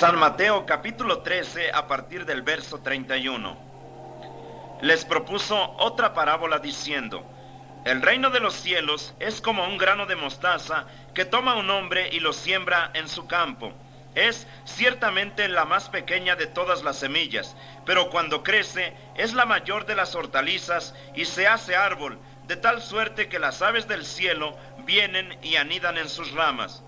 San Mateo capítulo 13 a partir del verso 31. Les propuso otra parábola diciendo: el reino de los cielos es como un grano de mostaza que toma un hombre y lo siembra en su campo. Es ciertamente la más pequeña de todas las semillas, pero cuando crece es la mayor de las hortalizas y se hace árbol, de tal suerte que las aves del cielo vienen y anidan en sus ramas.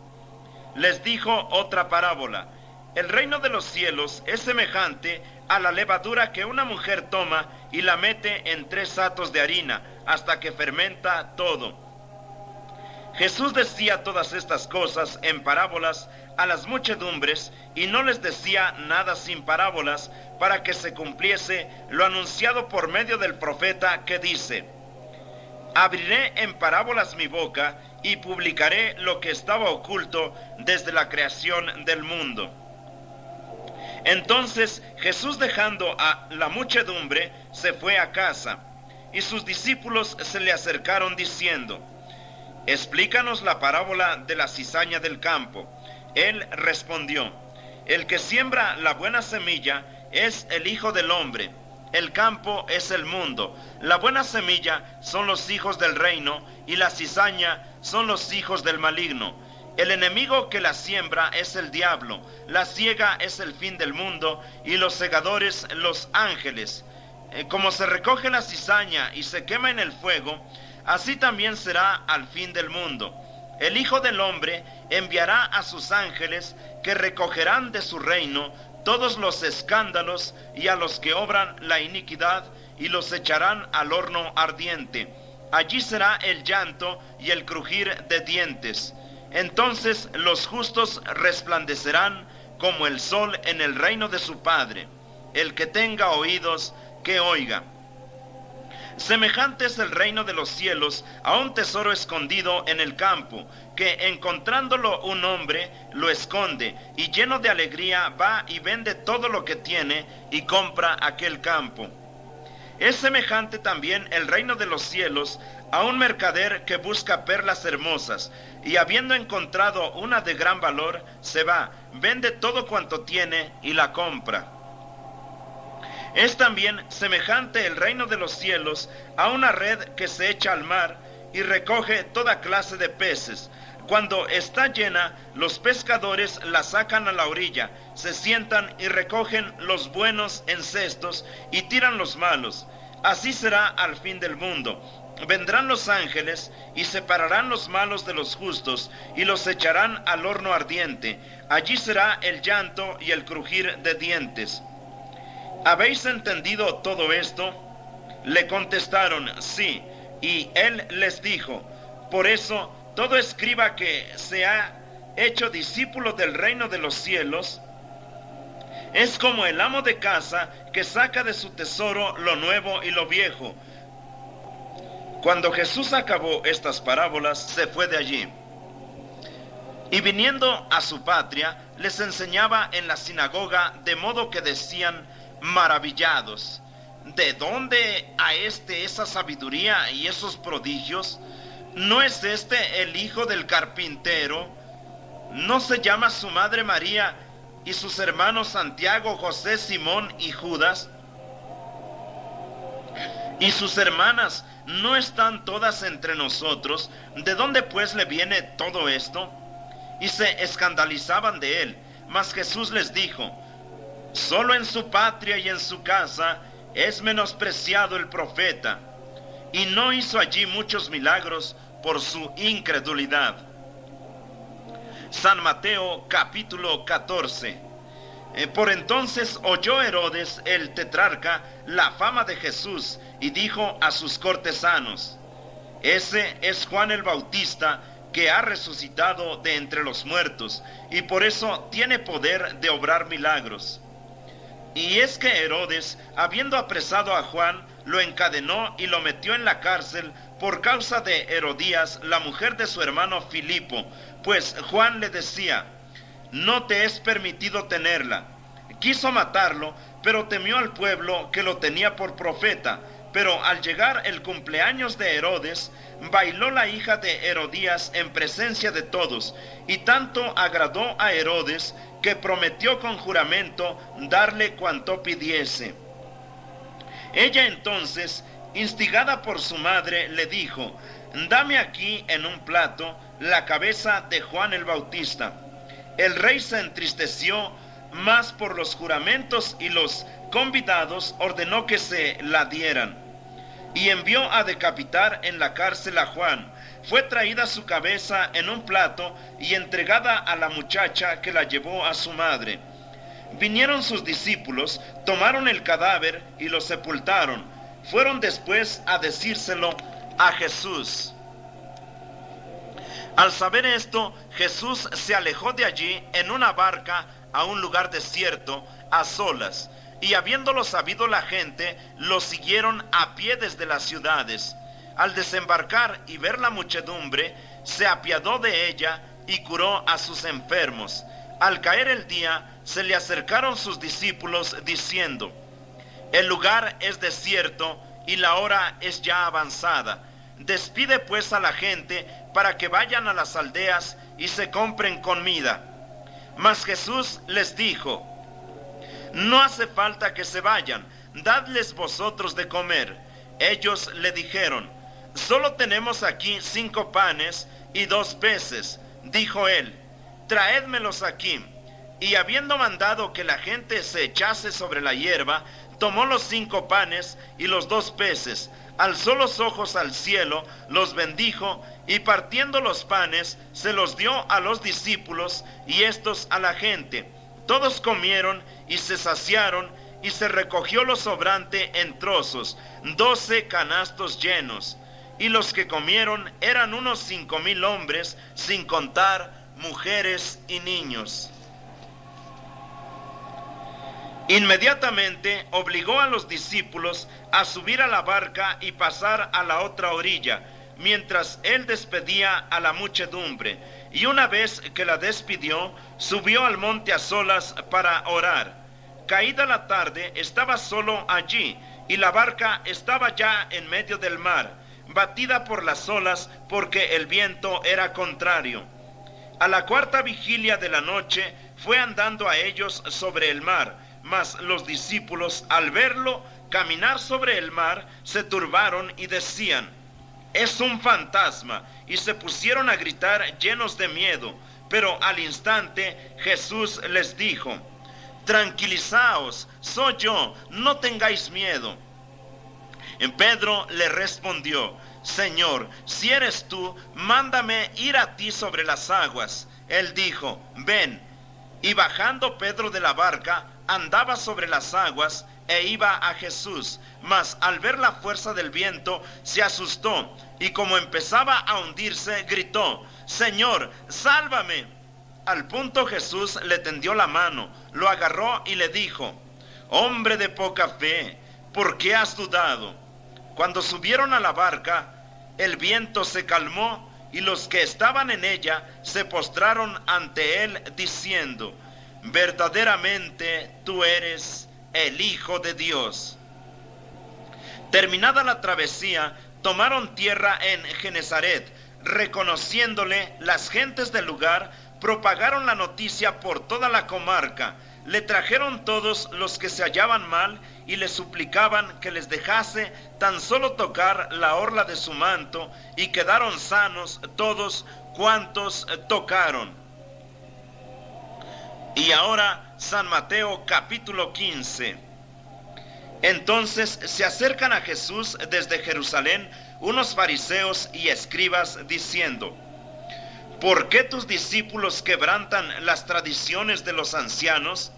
Les dijo otra parábola: el reino de los cielos es semejante a la levadura que una mujer toma y la mete en 3 satos de harina hasta que fermenta todo. Jesús decía todas estas cosas en parábolas a las muchedumbres y no les decía nada sin parábolas, para que se cumpliese lo anunciado por medio del profeta que dice: abriré en parábolas mi boca y publicaré lo que estaba oculto desde la creación del mundo. Entonces Jesús, dejando a la muchedumbre, se fue a casa, y sus discípulos se le acercaron diciendo: explícanos la parábola de la cizaña del campo. Él respondió: el que siembra la buena semilla es el Hijo del Hombre. El campo es el mundo. La buena semilla son los hijos del reino, y la cizaña son los hijos del maligno. El enemigo que la siembra es el diablo, la siega es el fin del mundo, y los segadores los ángeles. Como se recoge la cizaña y se quema en el fuego, así también será al fin del mundo. El Hijo del Hombre enviará a sus ángeles, que recogerán de su reino todos los escándalos y a los que obran la iniquidad, y los echarán al horno ardiente. Allí será el llanto y el crujir de dientes. Entonces los justos resplandecerán como el sol en el reino de su Padre. El que tenga oídos, que oiga. Semejante es el reino de los cielos a un tesoro escondido en el campo, que encontrándolo un hombre, lo esconde, y lleno de alegría va y vende todo lo que tiene y compra aquel campo. Es semejante también el reino de los cielos a un mercader que busca perlas hermosas, y habiendo encontrado una de gran valor, se va, vende todo cuanto tiene y la compra. Es también semejante el reino de los cielos a una red que se echa al mar y recoge toda clase de peces. Cuando está llena, los pescadores la sacan a la orilla, se sientan y recogen los buenos en cestos y tiran los malos. Así será al fin del mundo. Vendrán los ángeles y separarán los malos de los justos y los echarán al horno ardiente. Allí será el llanto y el crujir de dientes. ¿Habéis entendido todo esto? Le contestaron: sí. Y él les dijo: por eso todo escriba que se ha hecho discípulo del reino de los cielos es como el amo de casa que saca de su tesoro lo nuevo y lo viejo. Cuando Jesús acabó estas parábolas, se fue de allí. Y viniendo a su patria, les enseñaba en la sinagoga, de modo que decían maravillados: ¿de dónde a esa sabiduría y esos prodigios? ¿No es este el hijo del carpintero? ¿No se llama su madre María y sus hermanos Santiago, José, Simón y Judas? ¿Y sus hermanas no están todas entre nosotros? ¿De dónde pues le viene todo esto? Y se escandalizaban de él. Mas Jesús les dijo: solo en su patria y en su casa es menospreciado el profeta. Y no hizo allí muchos milagros por su incredulidad. San Mateo capítulo 14. Por entonces oyó Herodes el tetrarca la fama de Jesús y dijo a sus cortesanos: ese es Juan el Bautista, que ha resucitado de entre los muertos, y por eso tiene poder de obrar milagros. Y es que Herodes, habiendo apresado a Juan, lo encadenó y lo metió en la cárcel por causa de Herodías, la mujer de su hermano Filipo, pues Juan le decía: no te es permitido tenerla. Quiso matarlo, pero temió al pueblo, que lo tenía por profeta. Pero al llegar el cumpleaños de Herodes, bailó la hija de Herodías en presencia de todos, y tanto agradó a Herodes que prometió con juramento darle cuanto pidiese. Ella entonces, instigada por su madre, le dijo: dame aquí en un plato la cabeza de Juan el Bautista. El rey se entristeció más por los juramentos y los convidados ordenó que se la dieran. Y envió a decapitar en la cárcel a Juan. Fue traída su cabeza en un plato y entregada a la muchacha que la llevó a su madre. Vinieron sus discípulos, tomaron el cadáver y lo sepultaron. Fueron después a decírselo a Jesús. Al saber esto, Jesús se alejó de allí en una barca a un lugar desierto, a solas. Y habiéndolo sabido la gente, lo siguieron a pie desde las ciudades. Al desembarcar y ver la muchedumbre, se apiadó de ella y curó a sus enfermos. Al caer el día, se le acercaron sus discípulos diciendo: el lugar es desierto y la hora es ya avanzada. Despide pues a la gente para que vayan a las aldeas y se compren comida. Mas Jesús les dijo: no hace falta que se vayan, dadles vosotros de comer. Ellos le dijeron: solo tenemos aquí 5 panes y 2 peces. Dijo él: traédmelos aquí. Y habiendo mandado que la gente se echase sobre la hierba, tomó los 5 panes y los 2 peces, alzó los ojos al cielo, los bendijo, y partiendo los panes, se los dio a los discípulos, y éstos a la gente. Todos comieron y se saciaron, y se recogió lo sobrante en trozos, 12 canastos llenos. Y los que comieron eran unos 5,000 hombres, sin contar mujeres y niños. Inmediatamente obligó a los discípulos a subir a la barca y pasar a la otra orilla, mientras él despedía a la muchedumbre. Y una vez que la despidió, subió al monte a solas para orar. Caída la tarde, estaba solo allí, y la barca estaba ya en medio del mar, batida por las olas, porque el viento era contrario. A la 4ª vigilia de la noche, fue andando a ellos sobre el mar. Mas los discípulos, al verlo caminar sobre el mar, se turbaron y decían: es un fantasma, y se pusieron a gritar llenos de miedo. Pero al instante Jesús les dijo: tranquilizaos, soy yo, no tengáis miedo. Pedro le respondió: Señor, si eres tú, mándame ir a ti sobre las aguas. Él dijo: ven. Y bajando Pedro de la barca, andaba sobre las aguas e iba a Jesús. Mas al ver la fuerza del viento, se asustó, y como empezaba a hundirse, gritó: Señor, sálvame. Al punto Jesús le tendió la mano, lo agarró y le dijo: hombre de poca fe, ¿por qué has dudado? Cuando subieron a la barca, el viento se calmó, y los que estaban en ella se postraron ante él, diciendo: verdaderamente tú eres el Hijo de Dios. Terminada la travesía, tomaron tierra en Genesaret. Reconociéndole, las gentes del lugar propagaron la noticia por toda la comarca. Le trajeron todos los que se hallaban mal y le suplicaban que les dejase tan solo tocar la orla de su manto, y quedaron sanos todos cuantos tocaron. Y ahora San Mateo capítulo 15. Entonces se acercan a Jesús desde Jerusalén unos fariseos y escribas diciendo: ¿por qué tus discípulos quebrantan las tradiciones de los ancianos?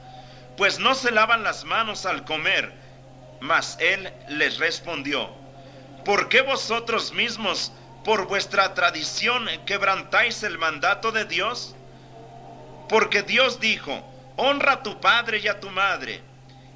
Pues no se lavan las manos al comer. Mas él les respondió: ¿por qué vosotros mismos, por vuestra tradición, quebrantáis el mandato de Dios? Porque Dios dijo: honra a tu padre y a tu madre,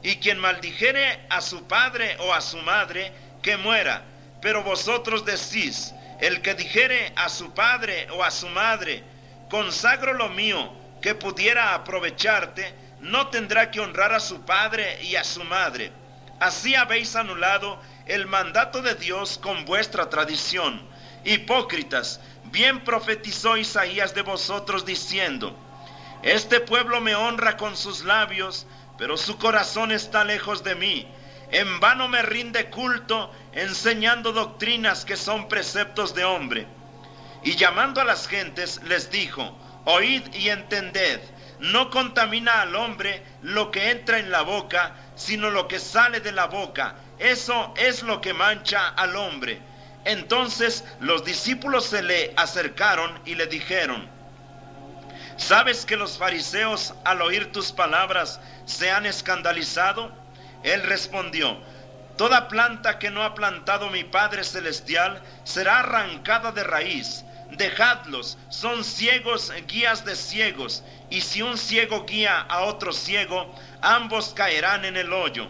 y quien maldijere a su padre o a su madre, que muera. Pero vosotros decís: el que dijere a su padre o a su madre, consagro lo mío, que pudiera aprovecharte, no tendrá que honrar a su padre y a su madre. Así habéis anulado el mandato de Dios con vuestra tradición. Hipócritas, bien profetizó Isaías de vosotros diciendo: este pueblo me honra con sus labios, pero su corazón está lejos de mí. En vano me rinde culto, enseñando doctrinas que son preceptos de hombre. Y llamando a las gentes les dijo: oíd y entended, no contamina al hombre lo que entra en la boca, sino lo que sale de la boca. Eso es lo que mancha al hombre. Entonces los discípulos se le acercaron y le dijeron: ¿sabes que los fariseos al oír tus palabras se han escandalizado? Él respondió: toda planta que no ha plantado mi Padre Celestial será arrancada de raíz. Dejadlos, son ciegos, guías de ciegos, y si un ciego guía a otro ciego, ambos caerán en el hoyo.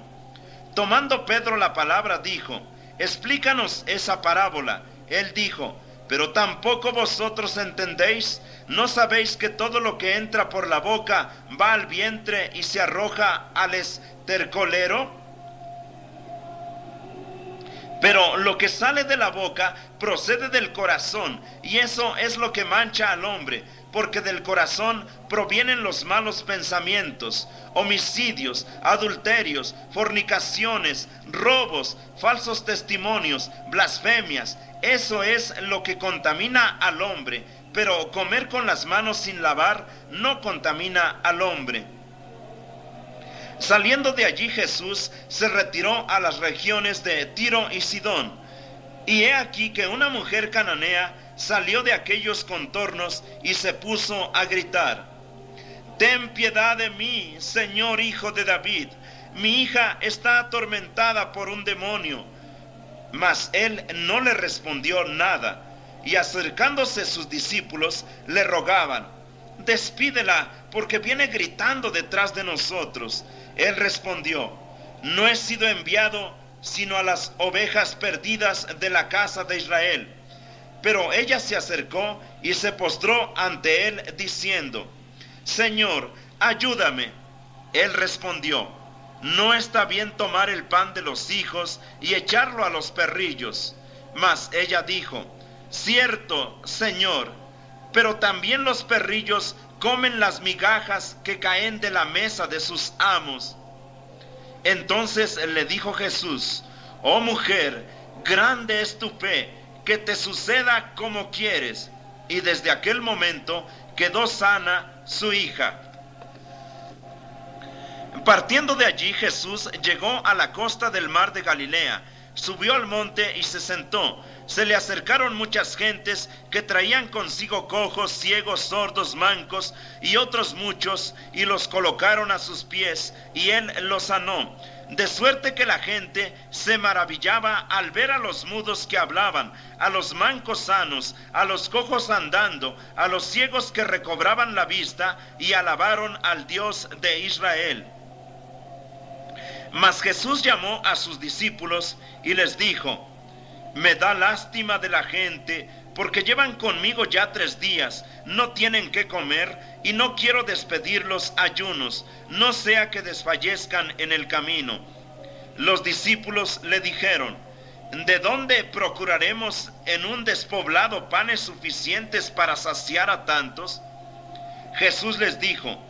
Tomando Pedro la palabra, dijo: explícanos esa parábola. Él dijo: pero tampoco vosotros entendéis. ¿No sabéis que todo lo que entra por la boca va al vientre y se arroja al estercolero? Pero lo que sale de la boca procede del corazón, y eso es lo que mancha al hombre, porque del corazón provienen los malos pensamientos, homicidios, adulterios, fornicaciones, robos, falsos testimonios, blasfemias. Eso es lo que contamina al hombre, pero comer con las manos sin lavar no contamina al hombre. Saliendo de allí Jesús se retiró a las regiones de Tiro y Sidón. Y he aquí que una mujer cananea salió de aquellos contornos y se puso a gritar: ten piedad de mí, Señor, Hijo de David. Mi hija está atormentada por un demonio. Mas él no le respondió nada. Y acercándose sus discípulos le rogaban: despídela, porque viene gritando detrás de nosotros. Él respondió: no he sido enviado sino a las ovejas perdidas de la casa de Israel. Pero ella se acercó y se postró ante él diciendo: Señor, ayúdame. Él respondió: no está bien tomar el pan de los hijos y echarlo a los perrillos. Mas ella dijo: cierto, Señor, pero también los perrillos comen las migajas que caen de la mesa de sus amos. Entonces le dijo Jesús: oh mujer, grande es tu fe, que te suceda como quieres. Y desde aquel momento quedó sana su hija. Partiendo de allí, Jesús llegó a la costa del mar de Galilea, subió al monte y se sentó. Se le acercaron muchas gentes que traían consigo cojos, ciegos, sordos, mancos y otros muchos, y los colocaron a sus pies, y él los sanó. De suerte que la gente se maravillaba al ver a los mudos que hablaban, a los mancos sanos, a los cojos andando, a los ciegos que recobraban la vista, y alabaron al Dios de Israel. Mas Jesús llamó a sus discípulos y les dijo: me da lástima de la gente, porque llevan conmigo ya 3 días, no tienen qué comer, y no quiero despedirlos ayunos, no sea que desfallezcan en el camino. Los discípulos le dijeron: ¿de dónde procuraremos en un despoblado panes suficientes para saciar a tantos? Jesús les dijo: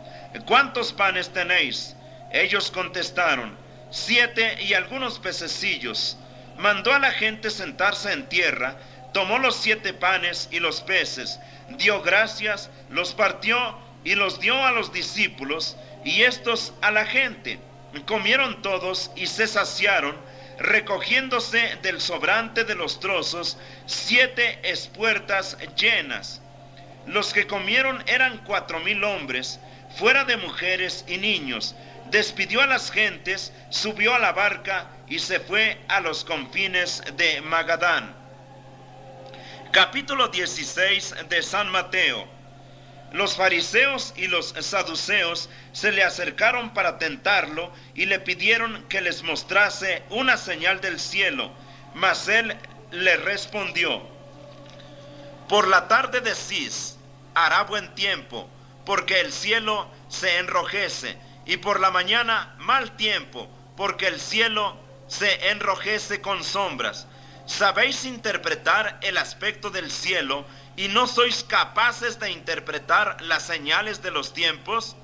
¿cuántos panes tenéis? Ellos contestaron: 7 y algunos pececillos. Mandó a la gente sentarse en tierra, tomó los 7 panes y los peces, dio gracias, los partió y los dio a los discípulos, y estos a la gente. Comieron todos y se saciaron, recogiéndose del sobrante de los trozos 7 espuertas llenas. Los que comieron eran 4,000 hombres, fuera de mujeres y niños. Despidió a las gentes, subió a la barca y se fue a los confines de Magadán. Capítulo 16 de San Mateo. Los fariseos y los saduceos se le acercaron para tentarlo y le pidieron que les mostrase una señal del cielo. Mas él le respondió: por la tarde decís: hará buen tiempo, porque el cielo se enrojece, y por la mañana mal tiempo, porque el cielo se enrojece con sombras. ¿Sabéis interpretar el aspecto del cielo y no sois capaces de interpretar las señales de los tiempos?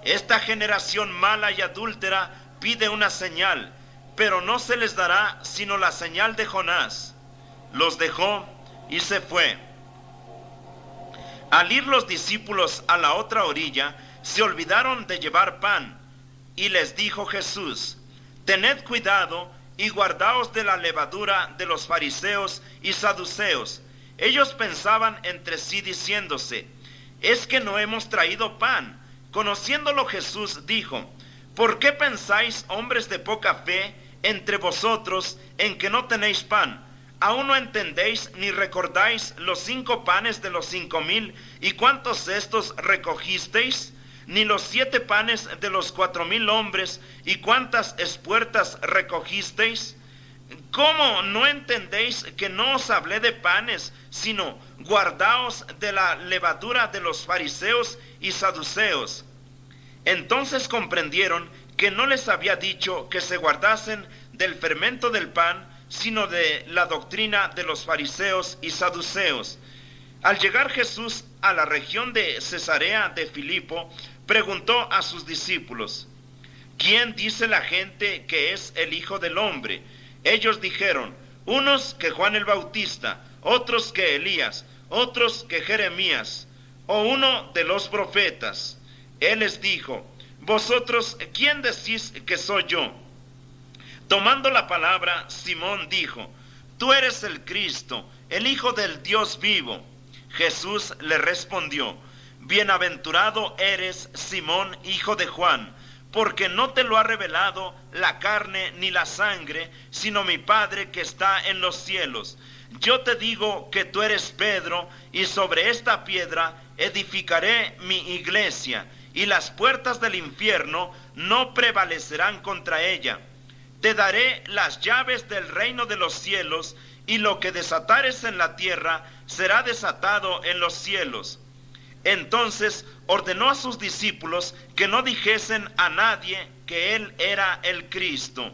Esta generación mala y adúltera pide una señal, pero no se les dará sino la señal de Jonás. Los dejó y se fue. Al ir los discípulos a la otra orilla, se olvidaron de llevar pan, y les dijo Jesús: tened cuidado y guardaos de la levadura de los fariseos y saduceos. Ellos pensaban entre sí diciéndose: es que no hemos traído pan. Conociéndolo Jesús dijo: ¿por qué pensáis, hombres de poca fe, entre vosotros, en que no tenéis pan? ¿Aún no entendéis ni recordáis los 5 panes de los 5,000 y cuántos cestos recogisteis? Ni los 7 panes de los 4,000 hombres y cuántas espuertas recogisteis. ¿Cómo no entendéis que no os hablé de panes, sino guardaos de la levadura de los fariseos y saduceos? Entonces comprendieron que no les había dicho que se guardasen del fermento del pan, sino de la doctrina de los fariseos y saduceos. Al llegar Jesús a la región de Cesarea de Filipo, preguntó a sus discípulos: ¿quién dice la gente que es el Hijo del Hombre? Ellos dijeron: unos que Juan el Bautista, otros que Elías, otros que Jeremías, o uno de los profetas. Él les dijo: ¿vosotros quién decís que soy yo? Tomando la palabra, Simón dijo: tú eres el Cristo, el Hijo del Dios vivo. Jesús le respondió: bienaventurado eres, Simón, hijo de Juan, porque no te lo ha revelado la carne ni la sangre, sino mi Padre que está en los cielos. Yo te digo que tú eres Pedro, y sobre esta piedra edificaré mi iglesia, y las puertas del infierno no prevalecerán contra ella. Te daré las llaves del reino de los cielos, y lo que desatares en la tierra será desatado en los cielos. Entonces ordenó a sus discípulos que no dijesen a nadie que él era el Cristo.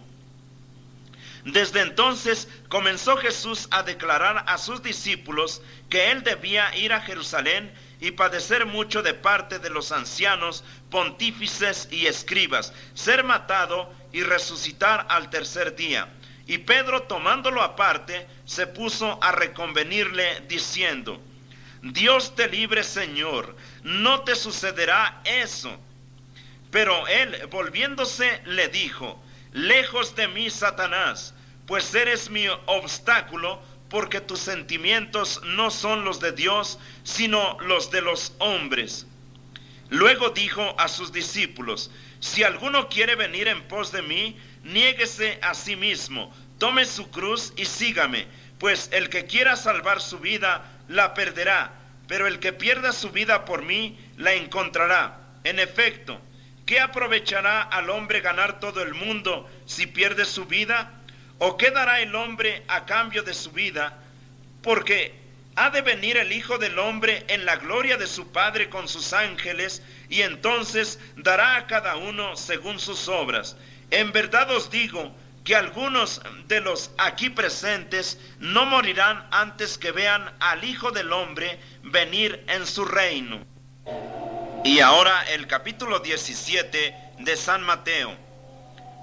Desde entonces comenzó Jesús a declarar a sus discípulos que él debía ir a Jerusalén y padecer mucho de parte de los ancianos, pontífices y escribas, ser matado y resucitar al tercer día. Y Pedro, tomándolo aparte, se puso a reconvenirle diciendo: Dios te libre, Señor, no te sucederá eso. Pero él, volviéndose, le dijo: lejos de mí, Satanás, pues eres mi obstáculo, porque tus sentimientos no son los de Dios, sino los de los hombres. Luego dijo a sus discípulos: si alguno quiere venir en pos de mí, niéguese a sí mismo, tome su cruz y sígame, pues el que quiera salvar su vida, la perderá, pero el que pierda su vida por mí, la encontrará. En efecto, ¿qué aprovechará al hombre ganar todo el mundo si pierde su vida? ¿O qué dará el hombre a cambio de su vida? Porque ha de venir el Hijo del Hombre en la gloria de su Padre con sus ángeles, y entonces dará a cada uno según sus obras. En verdad os digo que algunos de los aquí presentes no morirán antes que vean al Hijo del Hombre venir en su reino. Y ahora el capítulo 17 de San Mateo.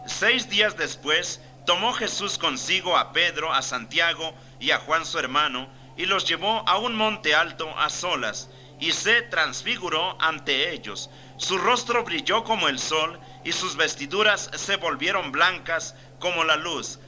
6 días después, tomó Jesús consigo a Pedro, a Santiago y a Juan su hermano, y los llevó a un monte alto a solas, y se transfiguró ante ellos. Su rostro brilló como el sol, y sus vestiduras se volvieron blancas como la luz.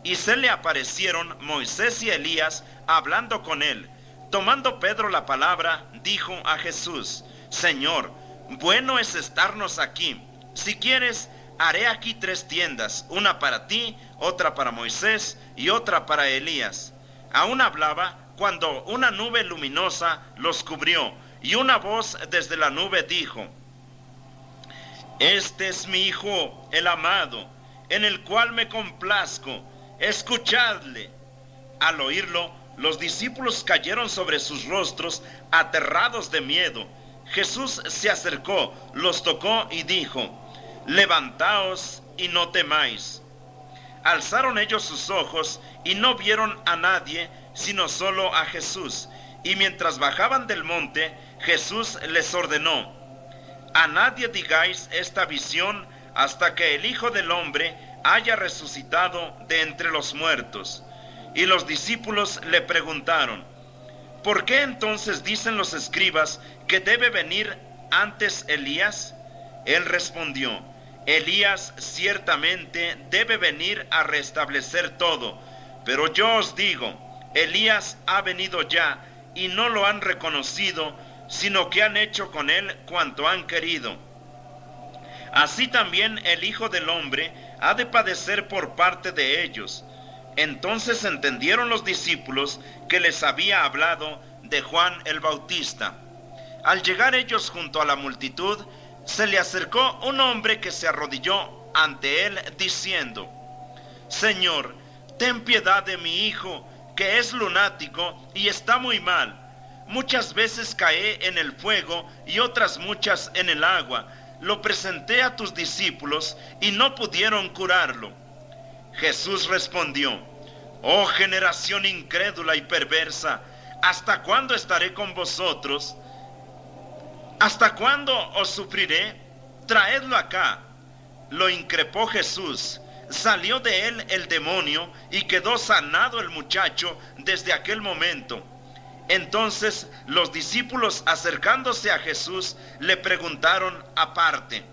Y se le aparecieron Moisés y Elías hablando con él. Tomando Pedro la palabra, dijo a Jesús: Señor, bueno es estarnos aquí. Si quieres, haré aquí 3 tiendas, una para ti, otra para Moisés y otra para Elías. Aún hablaba cuando una nube luminosa los cubrió, y una voz desde la nube dijo: Este es mi Hijo, el amado, en el cual me complazco, escuchadle. Al oírlo, los discípulos cayeron sobre sus rostros, aterrados de miedo. Jesús se acercó, los tocó y dijo: Levantaos y no temáis. Alzaron ellos sus ojos y no vieron a nadie, sino solo a Jesús. Y mientras bajaban del monte, Jesús les ordenó: a nadie digáis esta visión hasta que el Hijo del Hombre haya resucitado de entre los muertos. Y los discípulos le preguntaron: ¿por qué entonces dicen los escribas que debe venir antes Elías? Él respondió: Elías ciertamente debe venir a restablecer todo, pero yo os digo, Elías ha venido ya y no lo han reconocido, sino que han hecho con él cuanto han querido. Así también el Hijo del Hombre ha de padecer por parte de ellos. Entonces entendieron los discípulos que les había hablado de Juan el Bautista. Al llegar ellos junto a la multitud, se le acercó un hombre que se arrodilló ante él diciendo: Señor, ten piedad de mi hijo, que es lunático y está muy mal. Muchas veces cae en el fuego y otras muchas en el agua. Lo presenté a tus discípulos y no pudieron curarlo. Jesús respondió: Oh generación incrédula y perversa, ¿hasta cuándo estaré con vosotros? ¿Hasta cuándo os sufriré? Traedlo acá. Lo increpó Jesús. Salió de él el demonio y quedó sanado el muchacho desde aquel momento. Entonces los discípulos, acercándose a Jesús, le preguntaron aparte: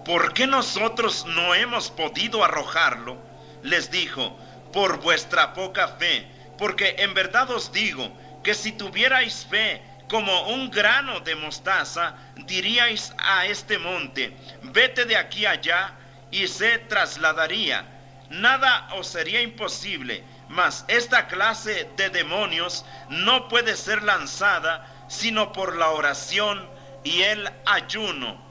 ¿por qué nosotros no hemos podido arrojarlo? Les dijo: por vuestra poca fe, porque en verdad os digo que si tuvierais fe como un grano de mostaza, diríais a este monte: vete de aquí allá, y se trasladaría. Nada os sería imposible. Mas esta clase de demonios no puede ser lanzada sino por la oración y el ayuno.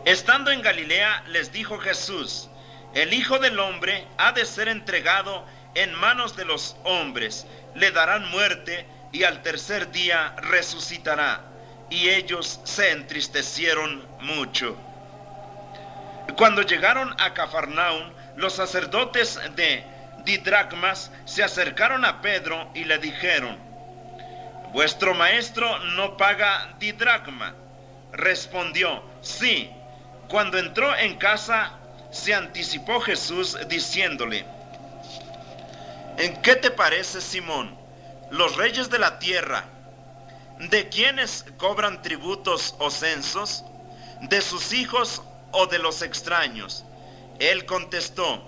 Estando en Galilea, les dijo Jesús: el Hijo del Hombre ha de ser entregado en manos de los hombres, le darán muerte y al tercer día resucitará. Y ellos se entristecieron mucho. Cuando llegaron a Cafarnaún, los sacerdotes de didracmas se acercaron a Pedro y le dijeron: ¿vuestro maestro no paga didracma? Respondió: sí. Cuando entró en casa, se anticipó Jesús diciéndole: ¿en qué te parece, Simón? Los reyes de la tierra, ¿de quiénes cobran tributos o censos? ¿De sus hijos o de los extraños? Él contestó: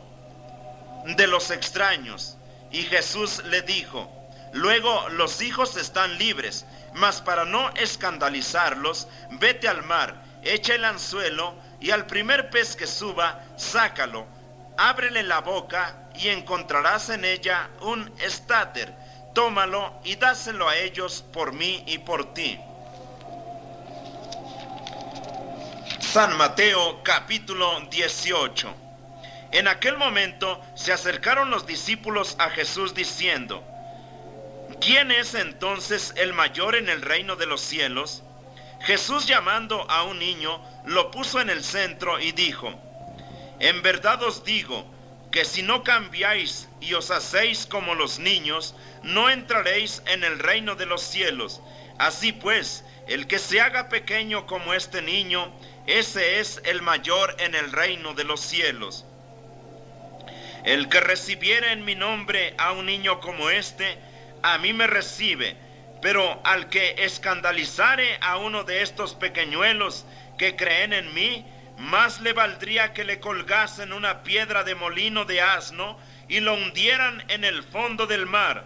de los extraños. Y Jesús le dijo: luego los hijos están libres, mas para no escandalizarlos, vete al mar, echa el anzuelo, y al primer pez que suba, sácalo, ábrele la boca, y encontrarás en ella un estáter. Tómalo y dáselo a ellos por mí y por ti. San Mateo capítulo 18. En aquel momento se acercaron los discípulos a Jesús diciendo: ¿quién es entonces el mayor en el reino de los cielos? Jesús, llamando a un niño, lo puso en el centro y dijo: en verdad os digo que si no cambiáis y os hacéis como los niños, no entraréis en el reino de los cielos. Así pues, el que se haga pequeño como este niño, ese es el mayor en el reino de los cielos. El que recibiere en mi nombre a un niño como este, a mí me recibe. Pero al que escandalizare a uno de estos pequeñuelos que creen en mí, más le valdría que le colgasen una piedra de molino de asno y lo hundieran en el fondo del mar.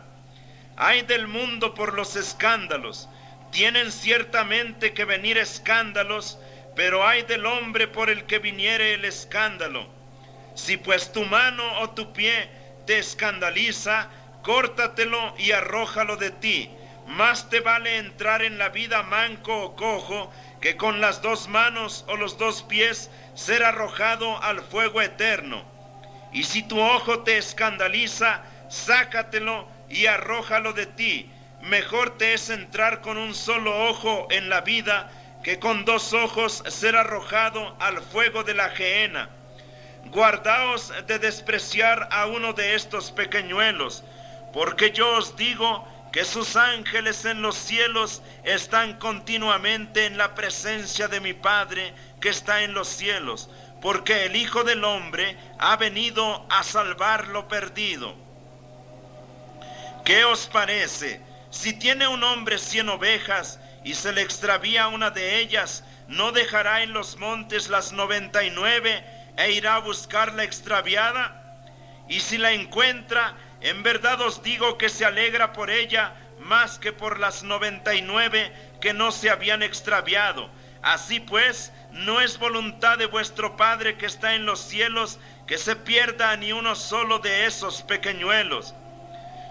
Ay del mundo por los escándalos. Tienen ciertamente que venir escándalos, pero ay del hombre por el que viniere el escándalo. Si pues tu mano o tu pie te escandaliza, córtatelo y arrójalo de ti. Más te vale entrar en la vida manco o cojo, que con las dos manos o los dos pies ser arrojado al fuego eterno. Y si tu ojo te escandaliza, sácatelo y arrójalo de ti. Mejor te es entrar con un solo ojo en la vida, que con dos ojos ser arrojado al fuego de la gehenna. guardaos de despreciar a uno de estos pequeñuelos, porque yo os digo que sus ángeles en los cielos están continuamente en la presencia de mi Padre que está en los cielos, porque el Hijo del Hombre ha venido a salvar lo perdido. ¿Qué os parece? Si tiene un hombre 100 ovejas y se le extravía una de ellas, ¿no dejará en los montes las 99 e irá a buscar la extraviada? Y si la encuentra, en verdad os digo que se alegra por ella más que por las 99 que no se habían extraviado. Así pues, no es voluntad de vuestro Padre que está en los cielos que se pierda ni uno solo de esos pequeñuelos.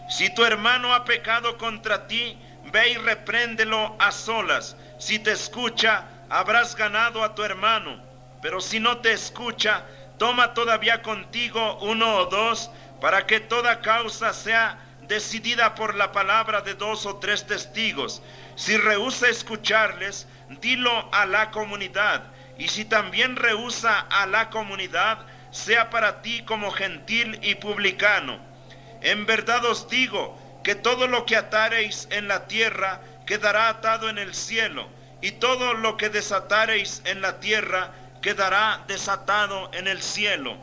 Si tu hermano ha pecado contra ti, ve y repréndelo a solas. Si te escucha, habrás ganado a tu hermano. Pero si no te escucha, toma todavía contigo 1 o 2, para que toda causa sea decidida por la palabra de 2 o 3 testigos. Si rehúsa escucharles, dilo a la comunidad. Y si también rehúsa a la comunidad, sea para ti como gentil y publicano. En verdad os digo que todo lo que atareis en la tierra quedará atado en el cielo, y todo lo que desatareis en la tierra quedará desatado en el cielo.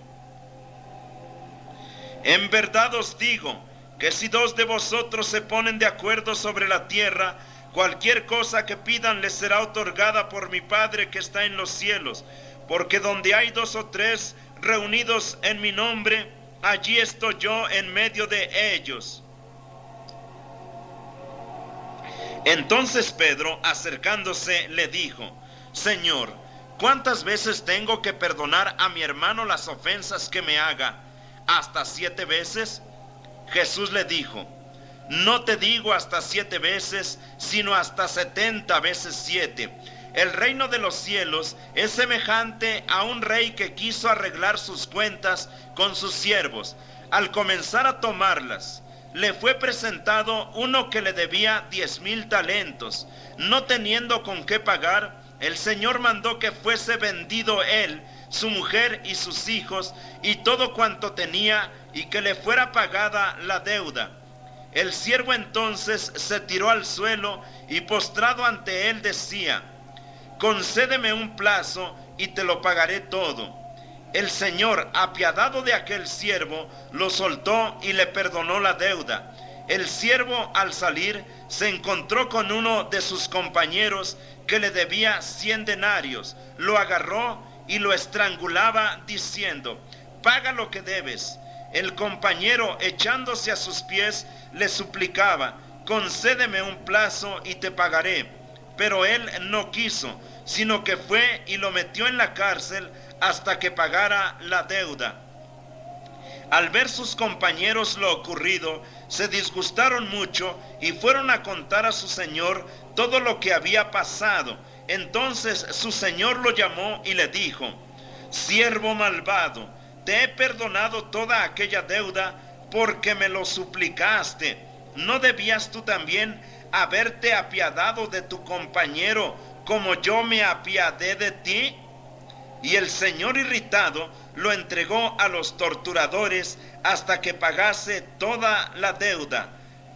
En verdad os digo que si 2 de vosotros se ponen de acuerdo sobre la tierra, cualquier cosa que pidan les será otorgada por mi Padre que está en los cielos. Porque donde hay 2 o 3 reunidos en mi nombre, allí estoy yo en medio de ellos. Entonces Pedro, acercándose, le dijo: Señor, ¿cuántas veces tengo que perdonar a mi hermano las ofensas que me haga? ¿Hasta 7 veces? Jesús le dijo: No te digo hasta 7 veces, sino hasta 70 veces 7. El reino de los cielos es semejante a un rey que quiso arreglar sus cuentas con sus siervos. Al comenzar a tomarlas, le fue presentado uno que le debía 10,000 talentos. No teniendo con qué pagar, el Señor mandó que fuese vendido él, su mujer y sus hijos, y todo cuanto tenía, y que le fuera pagada la deuda. El siervo entonces se tiró al suelo y postrado ante él decía: Concédeme un plazo y te lo pagaré todo. El Señor, apiadado de aquel siervo, lo soltó y le perdonó la deuda. El siervo, al salir, se encontró con uno de sus compañeros que le debía 100 denarios. Lo agarró y lo estrangulaba diciendo: Paga lo que debes. El compañero, echándose a sus pies, le suplicaba: Concédeme un plazo y te pagaré. Pero él no quiso, sino que fue y lo metió en la cárcel hasta que pagara la deuda. Al ver sus compañeros lo ocurrido, se disgustaron mucho y fueron a contar a su señor todo lo que había pasado. Entonces su señor lo llamó y le dijo: Siervo malvado, te he perdonado toda aquella deuda porque me lo suplicaste. ¿No debías tú también haberte apiadado de tu compañero como yo me apiadé de ti? Y el Señor, irritado, lo entregó a los torturadores hasta que pagase toda la deuda.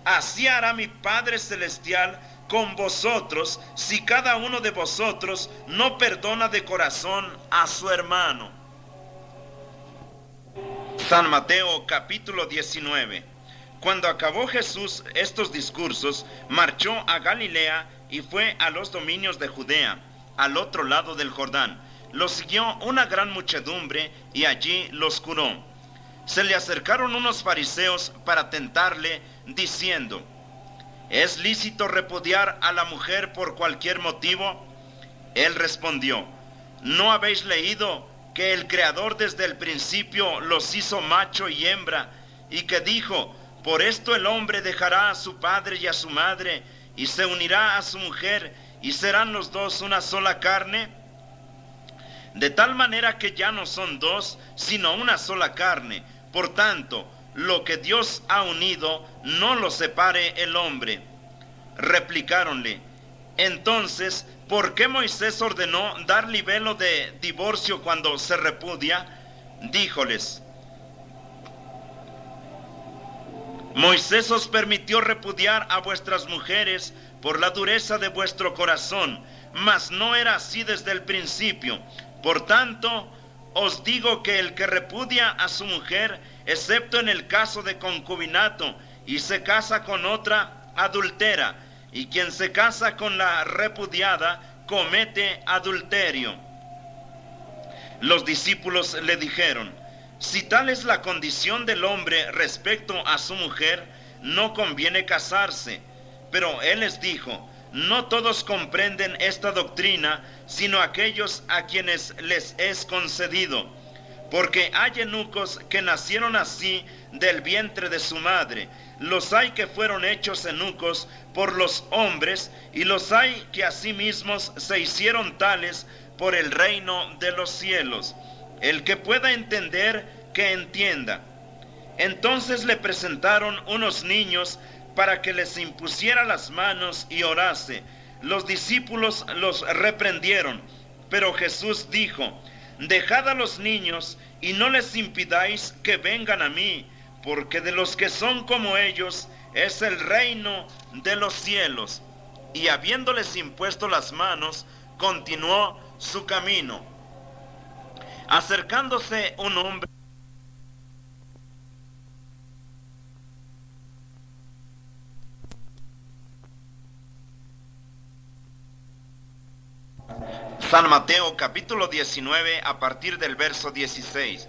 Así hará mi Padre Celestial con vosotros si cada uno de vosotros no perdona de corazón a su hermano. San Mateo capítulo 19. Cuando acabó Jesús estos discursos, marchó a Galilea y fue a los dominios de Judea, al otro lado del Jordán. Lo siguió una gran muchedumbre y allí los curó. Se le acercaron unos fariseos para tentarle, diciendo: ¿Es lícito repudiar a la mujer por cualquier motivo? Él respondió: ¿No habéis leído que el Creador desde el principio los hizo macho y hembra, y que dijo: por esto el hombre dejará a su padre y a su madre, y se unirá a su mujer, y serán los dos una sola carne? De tal manera que ya no son dos, sino una sola carne. Por tanto, lo que Dios ha unido, no lo separe el hombre. Replicáronle: entonces, ¿por qué Moisés ordenó dar libelo de divorcio cuando se repudia? díjoles: Moisés os permitió repudiar a vuestras mujeres por la dureza de vuestro corazón, mas no era así desde el principio. Por tanto, os digo que el que repudia a su mujer, excepto en el caso de concubinato, y se casa con otra, adultera, y quien se casa con la repudiada, comete adulterio. Los discípulos le dijeron: Si tal es la condición del hombre respecto a su mujer, no conviene casarse. Pero él les dijo: No todos comprenden esta doctrina, sino aquellos a quienes les es concedido. Porque hay eunucos que nacieron así del vientre de su madre, los hay que fueron hechos eunucos por los hombres, y los hay que asimismo se hicieron tales por el reino de los cielos. El que pueda entender, que entienda. Entonces le presentaron unos niños para que les impusiera las manos y orase. Los discípulos los reprendieron, pero Jesús dijo: Dejad a los niños y no les impidáis que vengan a mí, porque de los que son como ellos es el reino de los cielos. Y habiéndoles impuesto las manos, continuó su camino. Acercándose un hombre San Mateo capítulo 19 a partir del verso 16.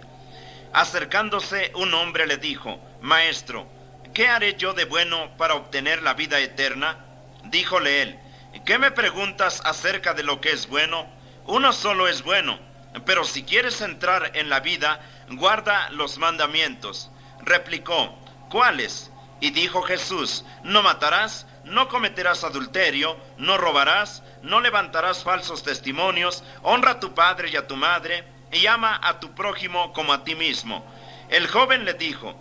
Acercándose un hombre le dijo: Maestro, ¿qué haré yo de bueno para obtener la vida eterna? Díjole él: ¿Qué me preguntas acerca de lo que es bueno? Uno solo es bueno, pero si quieres entrar en la vida, guarda los mandamientos. Replicó: ¿Cuáles? Y dijo Jesús: No matarás, no cometerás adulterio, no robarás, no levantarás falsos testimonios, honra a tu padre y a tu madre, y ama a tu prójimo como a ti mismo. El joven le dijo: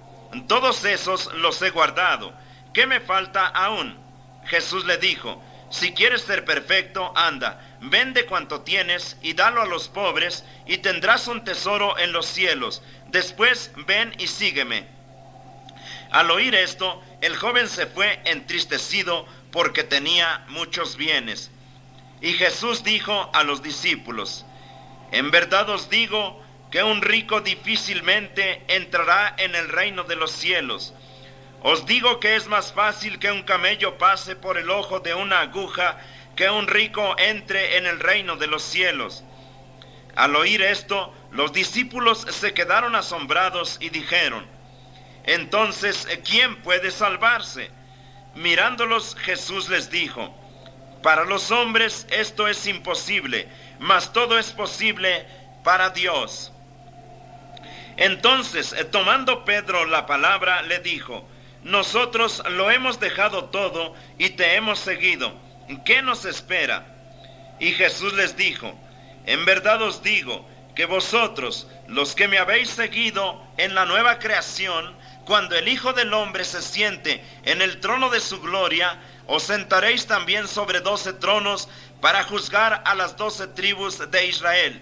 Todos esos los he guardado, ¿qué me falta aún? Jesús le dijo: Si quieres ser perfecto, anda, vende cuanto tienes y dalo a los pobres, y tendrás un tesoro en los cielos. Después ven y sígueme. Al oír esto, el joven se fue entristecido porque tenía muchos bienes. Y Jesús dijo a los discípulos: En verdad os digo que un rico difícilmente entrará en el reino de los cielos. Os digo que es más fácil que un camello pase por el ojo de una aguja, que un rico entre en el reino de los cielos. Al oír esto, los discípulos se quedaron asombrados y dijeron: Entonces, ¿quién puede salvarse? Mirándolos, Jesús les dijo: Para los hombres esto es imposible, mas todo es posible para Dios. Entonces, tomando Pedro la palabra, le dijo: Nosotros lo hemos dejado todo y te hemos seguido. ¿Qué nos espera? Y Jesús les dijo: En verdad os digo que vosotros, los que me habéis seguido en la nueva creación, cuando el Hijo del Hombre se siente en el trono de su gloria, os sentaréis también sobre 12 tronos para juzgar a las 12 tribus de Israel.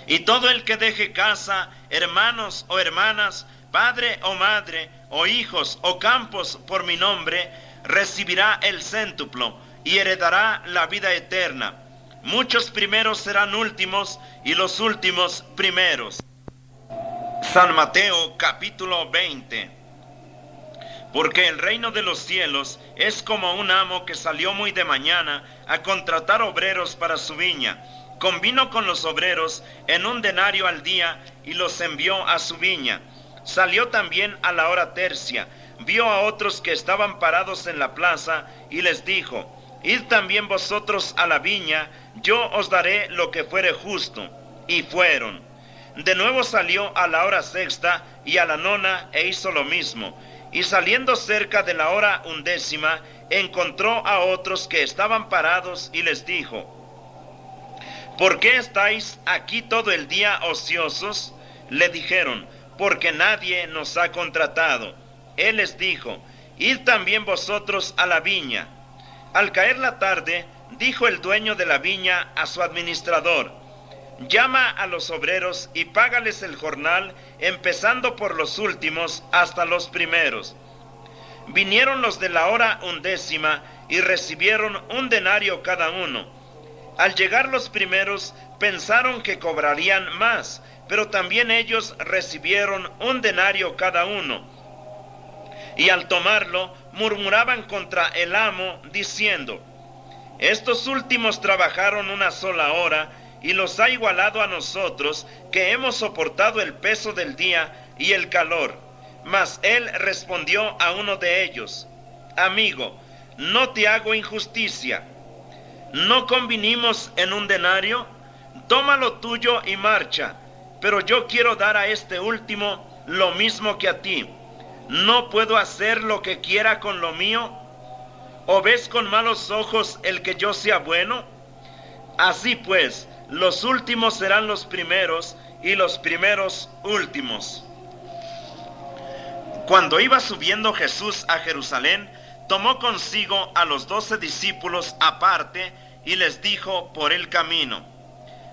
Y todo el que deje casa, hermanos o hermanas, padre o madre, o hijos o campos por mi nombre, recibirá el céntuplo y heredará la vida eterna. Muchos primeros serán últimos y los últimos primeros. San Mateo capítulo 20. Porque el reino de los cielos es como un amo que salió muy de mañana a contratar obreros para su viña. Convino con los obreros en un denario al día y los envió a su viña. Salió también a la hora tercia, vio a otros que estaban parados en la plaza y les dijo: Id también vosotros a la viña, yo os daré lo que fuere justo. Y fueron. De nuevo salió a la hora sexta y a la nona e hizo lo mismo. Y saliendo cerca de la hora 11, encontró a otros que estaban parados y les dijo: ¿Por qué estáis aquí todo el día ociosos? Le dijeron: Porque nadie nos ha contratado. Él les dijo: Id también vosotros a la viña. Al caer la tarde, dijo el dueño de la viña a su administrador: llama a los obreros y págales el jornal, empezando por los últimos hasta los primeros. Vinieron los de la hora 11 y recibieron 1 denario cada uno. Al llegar los primeros, pensaron que cobrarían más, pero también ellos recibieron 1 denario cada uno. Y al tomarlo, murmuraban contra el amo, diciendo: estos últimos trabajaron 1 sola hora, y los ha igualado a nosotros, que hemos soportado el peso del día y el calor. Mas él respondió a uno de ellos: amigo, no te hago injusticia. ¿No convinimos en 1 denario? Toma lo tuyo y marcha. Pero yo quiero dar a este último lo mismo que a ti. ¿No puedo hacer lo que quiera con lo mío? ¿O ves con malos ojos el que yo sea bueno? Así pues, los últimos serán los primeros, y los primeros últimos. Cuando iba subiendo Jesús a Jerusalén, tomó consigo a los 12 discípulos aparte, y les dijo por el camino: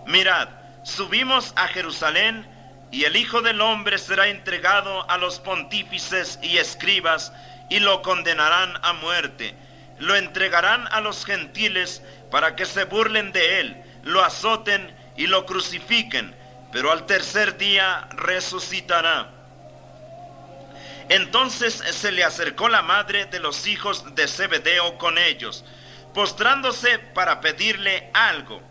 mirad, subimos a Jerusalén, y el Hijo del Hombre será entregado a los pontífices y escribas, y lo condenarán a muerte. Lo entregarán a los gentiles para que se burlen de él, lo azoten y lo crucifiquen, pero al tercer día resucitará. Entonces se le acercó la madre de los hijos de Zebedeo con ellos, postrándose para pedirle algo.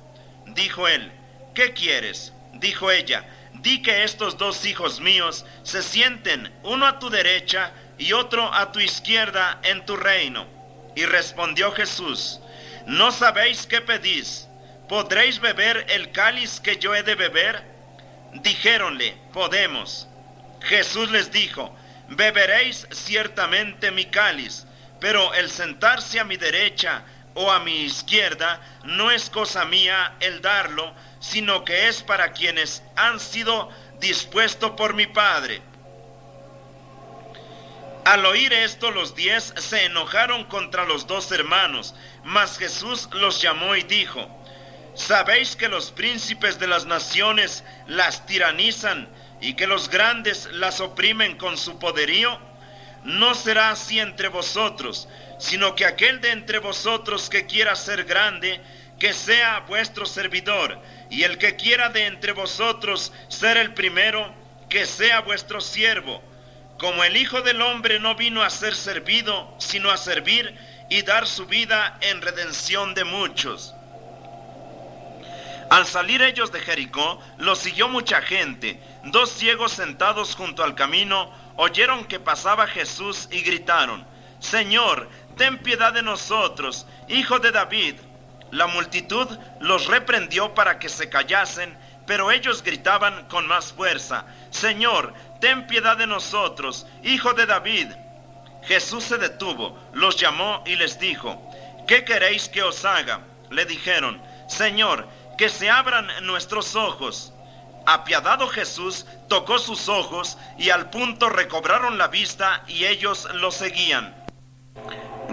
Dijo él: ¿qué quieres? Dijo ella: di que estos 2 hijos míos se sienten, uno a tu derecha y otro a tu izquierda en tu reino. Y respondió Jesús: ¿no sabéis qué pedís? ¿Podréis beber el cáliz que yo he de beber? Dijéronle: podemos. Jesús les dijo: beberéis ciertamente mi cáliz, pero el sentarse a mi derecha o a mi izquierda no es cosa mía el darlo, sino que es para quienes han sido dispuestos por mi Padre. Al oír esto, los 10 se enojaron contra los 2 hermanos, mas Jesús los llamó y dijo: ¿sabéis que los príncipes de las naciones las tiranizan y que los grandes las oprimen con su poderío? No será así entre vosotros, sino que aquel de entre vosotros que quiera ser grande, que sea vuestro servidor, y el que quiera de entre vosotros ser el primero, que sea vuestro siervo. Como el Hijo del Hombre no vino a ser servido, sino a servir y dar su vida en redención de muchos. Al salir ellos de Jericó, los siguió mucha gente. 2 ciegos sentados junto al camino oyeron que pasaba Jesús y gritaron: Señor, ten piedad de nosotros, Hijo de David. La multitud los reprendió para que se callasen, pero ellos gritaban con más fuerza: Señor, ten piedad de nosotros, Hijo de David. Jesús se detuvo, los llamó y les dijo: ¿qué queréis que os haga? Le dijeron: Señor, que se abran nuestros ojos. Apiadado Jesús, tocó sus ojos, y al punto recobraron la vista, y ellos lo seguían.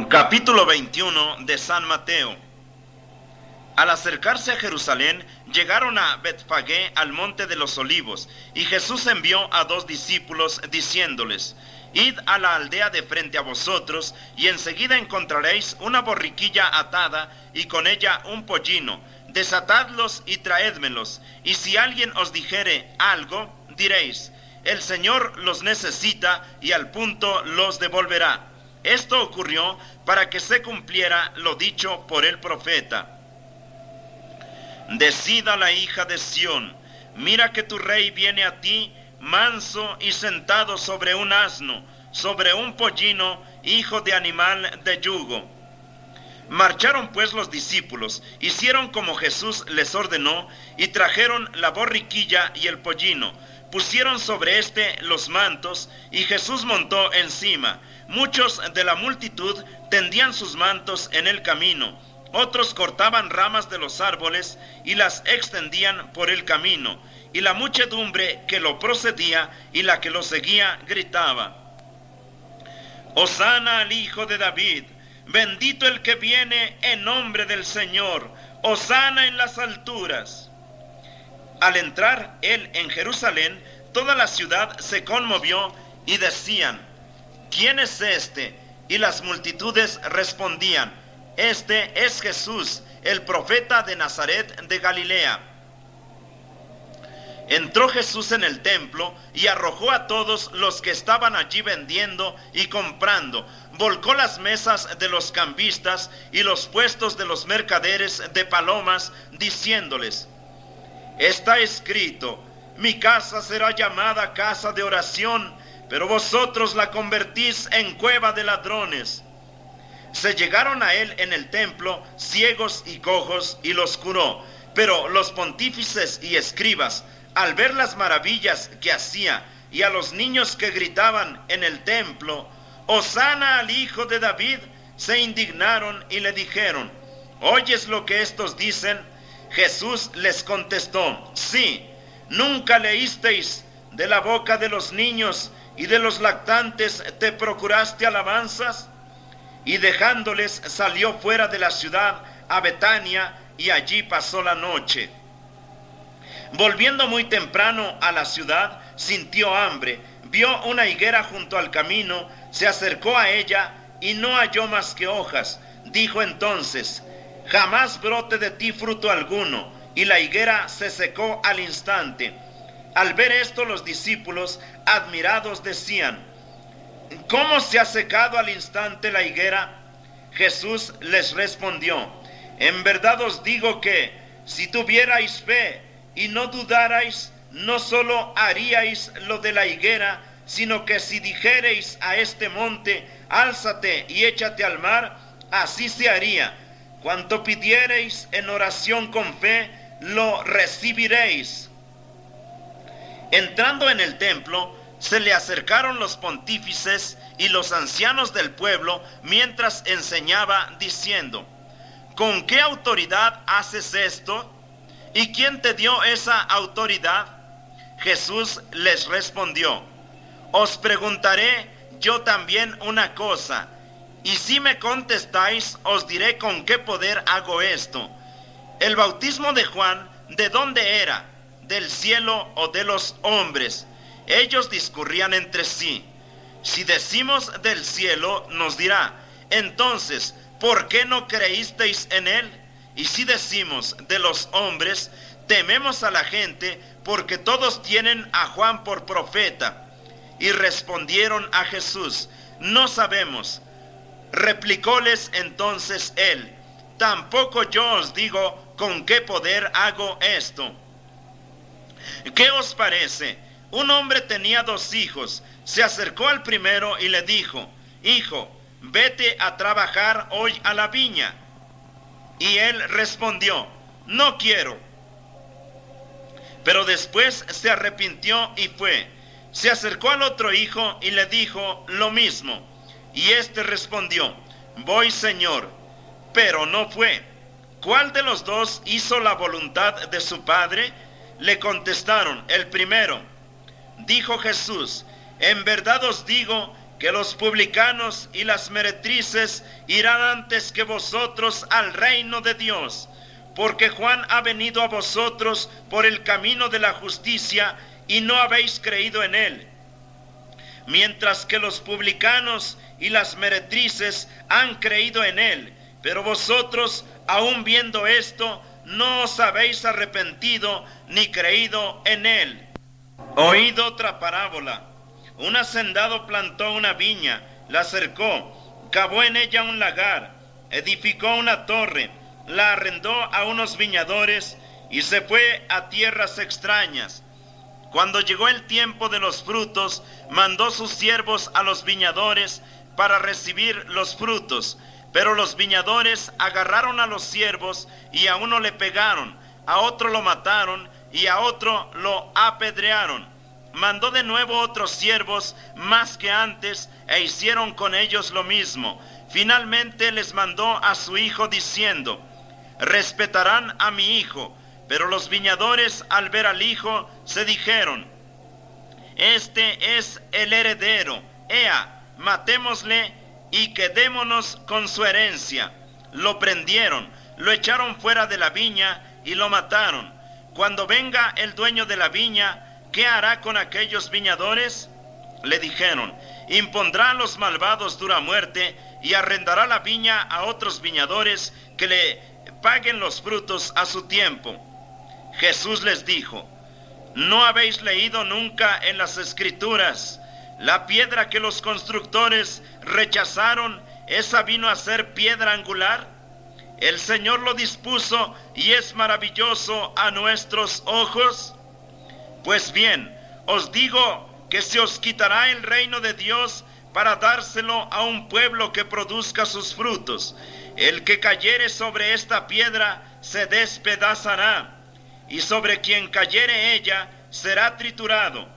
Capítulo 21 de San Mateo. Al acercarse a Jerusalén, llegaron a Betfagé, al monte de los olivos, y Jesús envió a 2 discípulos, diciéndoles: Id a la aldea de frente a vosotros, y enseguida encontraréis una borriquilla atada, y con ella un pollino. Desatadlos y traédmelos, y si alguien os dijere algo, diréis: el Señor los necesita, y al punto los devolverá. Esto ocurrió para que se cumpliera lo dicho por el profeta. Decid a la hija de Sión: mira que tu rey viene a ti, manso y sentado sobre un asno, sobre un pollino, hijo de animal de yugo. Marcharon pues los discípulos, hicieron como Jesús les ordenó, y trajeron la borriquilla y el pollino. Pusieron sobre los mantos, y Jesús montó encima. Muchos de la multitud tendían sus mantos en el camino. Otros cortaban ramas de los árboles y las extendían por el camino. Y la muchedumbre que lo procedía y la que lo seguía gritaba: Hosana al Hijo de David. Bendito el que viene en nombre del Señor. Hosana en las alturas. Al entrar él en Jerusalén, toda la ciudad se conmovió y decían: ¿quién es este? Y las multitudes respondían: este es Jesús, el profeta de Nazaret de Galilea. Entró Jesús en el templo y arrojó a todos los que estaban allí vendiendo y comprando. Volcó las mesas de los cambistas y los puestos de los mercaderes de palomas, diciéndoles: está escrito, mi casa será llamada casa de oración, pero vosotros la convertís en cueva de ladrones. Se llegaron a él en el templo ciegos y cojos y los curó. Pero los pontífices y escribas, al ver las maravillas que hacía y a los niños que gritaban en el templo: Hosana al Hijo de David, se indignaron y le dijeron: ¿oyes lo que estos dicen? Jesús les contestó: sí, ¿nunca leísteis de la boca de los niños y de los lactantes te procuraste alabanzas? Y dejándoles salió fuera de la ciudad a Betania y allí pasó la noche. Volviendo muy temprano a la ciudad, sintió hambre, vio una higuera junto al camino, se acercó a ella y no halló más que hojas. Dijo entonces: jamás brote de ti fruto alguno. Y la higuera se secó al instante. Al ver esto, los discípulos, admirados, decían: ¿cómo se ha secado al instante la higuera? Jesús les respondió: en verdad os digo que, si tuvierais fe y no dudarais, no solo haríais lo de la higuera, sino que si dijereis a este monte: álzate y échate al mar, así se haría. Cuanto pidiereis en oración con fe, lo recibiréis. Entrando en el templo, se le acercaron los pontífices y los ancianos del pueblo mientras enseñaba, diciendo: ¿con qué autoridad haces esto? ¿Y quién te dio esa autoridad? Jesús les respondió: os preguntaré yo también una cosa, y si me contestáis, os diré con qué poder hago esto. El bautismo de Juan, ¿de dónde era? ¿Del cielo o de los hombres? Ellos discurrían entre sí. Si decimos del cielo, nos dirá: entonces, ¿por qué no creísteis en él? Y si decimos de los hombres, tememos a la gente, porque todos tienen a Juan por profeta. Y respondieron a Jesús: no sabemos. Replicóles entonces él: tampoco yo os digo con qué poder hago esto. ¿Qué os parece? Un hombre tenía 2 hijos. Se acercó al primero y le dijo: hijo, vete a trabajar hoy a la viña. Y él respondió: no quiero. Pero después se arrepintió y fue. Se acercó al otro hijo y le dijo lo mismo. Y éste respondió: voy, Señor. Pero no fue. ¿Cuál de los 2 hizo la voluntad de su padre? Le contestaron: el primero. Dijo Jesús: en verdad os digo que los publicanos y las meretrices irán antes que vosotros al reino de Dios, porque Juan ha venido a vosotros por el camino de la justicia y no habéis creído en él, mientras que los publicanos y las meretrices han creído en él. Pero vosotros, aun viendo esto, no os habéis arrepentido ni creído en él. Oíd otra parábola. Un hacendado plantó una viña, la cercó, cavó en ella un lagar, edificó una torre, la arrendó a unos viñadores y se fue a tierras extrañas. Cuando llegó el tiempo de los frutos, mandó sus siervos a los viñadores para recibir los frutos. Pero los viñadores agarraron a los siervos y a uno le pegaron, a otro lo mataron y a otro lo apedrearon. Mandó de nuevo otros siervos más que antes e hicieron con ellos lo mismo. Finalmente les mandó a su hijo diciendo: respetarán a mi hijo. Pero los viñadores, al ver al hijo, se dijeron: este es el heredero, ea, matémosle y quedémonos con su herencia. Lo prendieron, lo echaron fuera de la viña y lo mataron. cuando venga el dueño de la viña, ¿qué hará con aquellos viñadores? Le dijeron: impondrá a los malvados dura muerte y arrendará la viña a otros viñadores que le paguen los frutos a su tiempo. Jesús les dijo: ¿no habéis leído nunca en las Escrituras: la piedra que los constructores rechazaron, esa vino a ser piedra angular? El Señor lo dispuso y es maravilloso a nuestros ojos. Pues bien, os digo que se os quitará el reino de Dios para dárselo a un pueblo que produzca sus frutos. El que cayere sobre esta piedra se despedazará, y sobre quien cayere ella será triturado.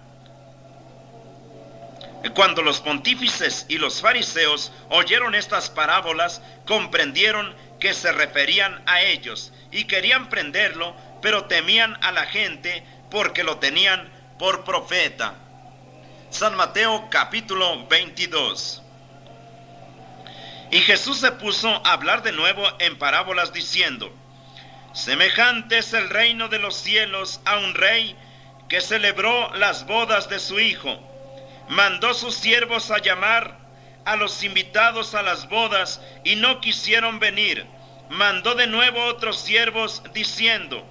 Cuando los pontífices y los fariseos oyeron estas parábolas, comprendieron que se referían a ellos y querían prenderlo, pero temían a la gente porque lo tenían por profeta. San Mateo capítulo 22. Y Jesús se puso a hablar de nuevo en parábolas diciendo: semejante es el reino de los cielos a un rey que celebró las bodas de su hijo. Mandó sus siervos a llamar a los invitados a las bodas y no quisieron venir. Mandó de nuevo otros siervos diciendo: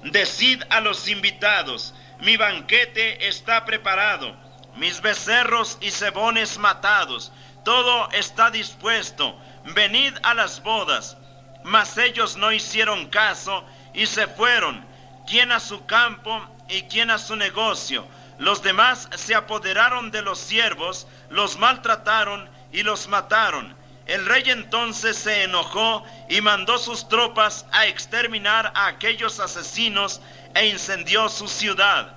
decid a los invitados, mi banquete está preparado, mis becerros y cebones matados, todo está dispuesto, venid a las bodas. Mas ellos no hicieron caso y se fueron, quien a su campo y quien a su negocio. Los demás se apoderaron de los siervos, los maltrataron y los mataron. El rey entonces se enojó y mandó sus tropas a exterminar a aquellos asesinos e incendió su ciudad.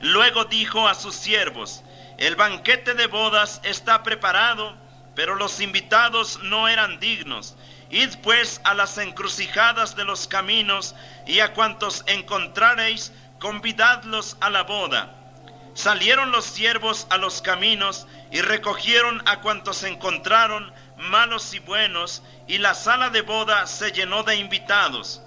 Luego dijo a sus siervos: el banquete de bodas está preparado, pero los invitados no eran dignos. Id pues a las encrucijadas de los caminos, y a cuantos encontrareis, convidadlos a la boda. Salieron los siervos a los caminos, y recogieron a cuantos encontraron, malos y buenos, y la sala de boda se llenó de invitados.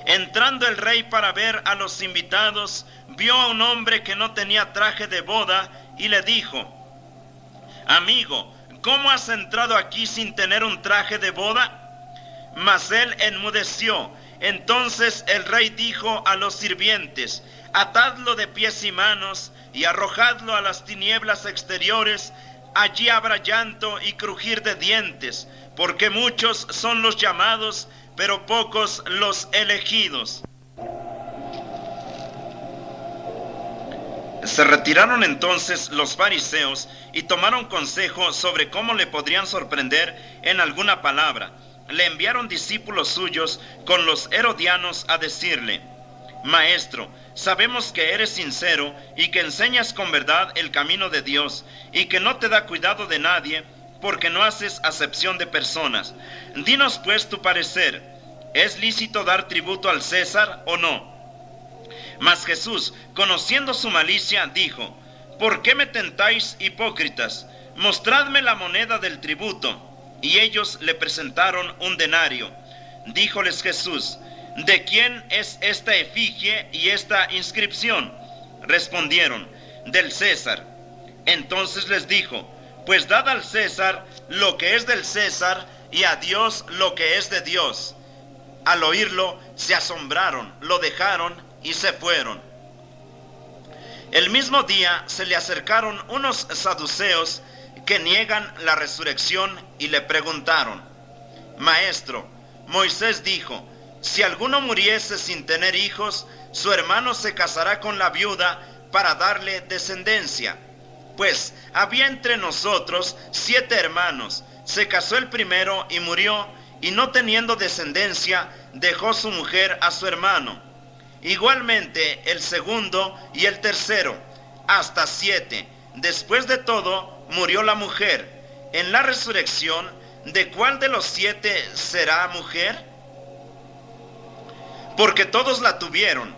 Entrando el rey para ver a los invitados, vio a un hombre que no tenía traje de boda, y le dijo: amigo, ¿cómo has entrado aquí sin tener un traje de boda? Mas él enmudeció. Entonces el rey dijo a los sirvientes: atadlo de pies y manos y arrojadlo a las tinieblas exteriores. Allí habrá llanto y crujir de dientes, porque muchos son los llamados, pero pocos los elegidos. Se retiraron entonces los fariseos y tomaron consejo sobre cómo le podrían sorprender en alguna palabra. Le enviaron discípulos suyos con los herodianos a decirle: Maestro, sabemos que eres sincero y que enseñas con verdad el camino de Dios, y que no te da cuidado de nadie, porque no haces acepción de personas. Dinos pues tu parecer: ¿es lícito dar tributo al César o no? Mas Jesús, conociendo su malicia, dijo: ¿por qué me tentáis, hipócritas? Mostradme la moneda del tributo. Y ellos le presentaron un denario. Díjoles Jesús: ¿de quién es esta efigie y esta inscripción? Respondieron: del César. Entonces les dijo: pues dad al César lo que es del César, y a Dios lo que es de Dios. Al oírlo se asombraron, lo dejaron y se fueron. El mismo día se le acercaron unos saduceos que niegan la resurrección y le preguntaron: Maestro, Moisés dijo: si alguno muriese sin tener hijos, su hermano se casará con la viuda para darle descendencia. Pues había entre nosotros 7 hermanos. Se casó el primero y murió, y no teniendo descendencia, dejó su mujer a su hermano. Igualmente el segundo y el tercero, hasta 7. Después de todo, murió la mujer. En la resurrección, ¿de cuál de los 7 será mujer? Porque todos la tuvieron.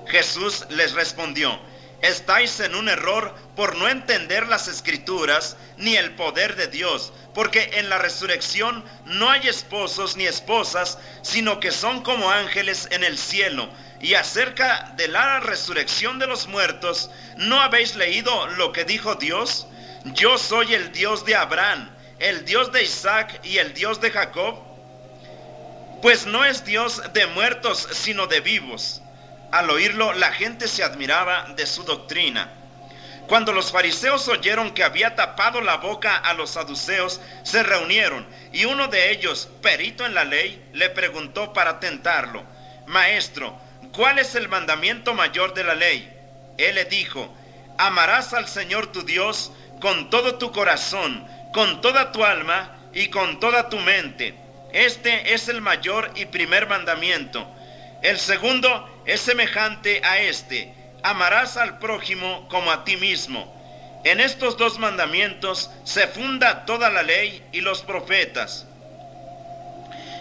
Jesús les respondió: Estáis en un error por no entender las Escrituras ni el poder de Dios, porque en la resurrección no hay esposos ni esposas, sino que son como ángeles en el cielo. Y acerca de la resurrección de los muertos, ¿no habéis leído lo que dijo Dios? Yo soy el Dios de Abraham, el Dios de Isaac y el Dios de Jacob. Pues no es Dios de muertos, sino de vivos. Al oírlo, la gente se admiraba de su doctrina. Cuando los fariseos oyeron que había tapado la boca a los saduceos, se reunieron, y uno de ellos, perito en la ley, le preguntó para tentarlo: Maestro, ¿cuál es el mandamiento mayor de la ley? Él le dijo: amarás al Señor tu Dios con todo tu corazón, con toda tu alma y con toda tu mente. Este es el mayor y primer mandamiento. El segundo es semejante a este: amarás al prójimo como a ti mismo. En estos dos mandamientos se funda toda la ley y los profetas.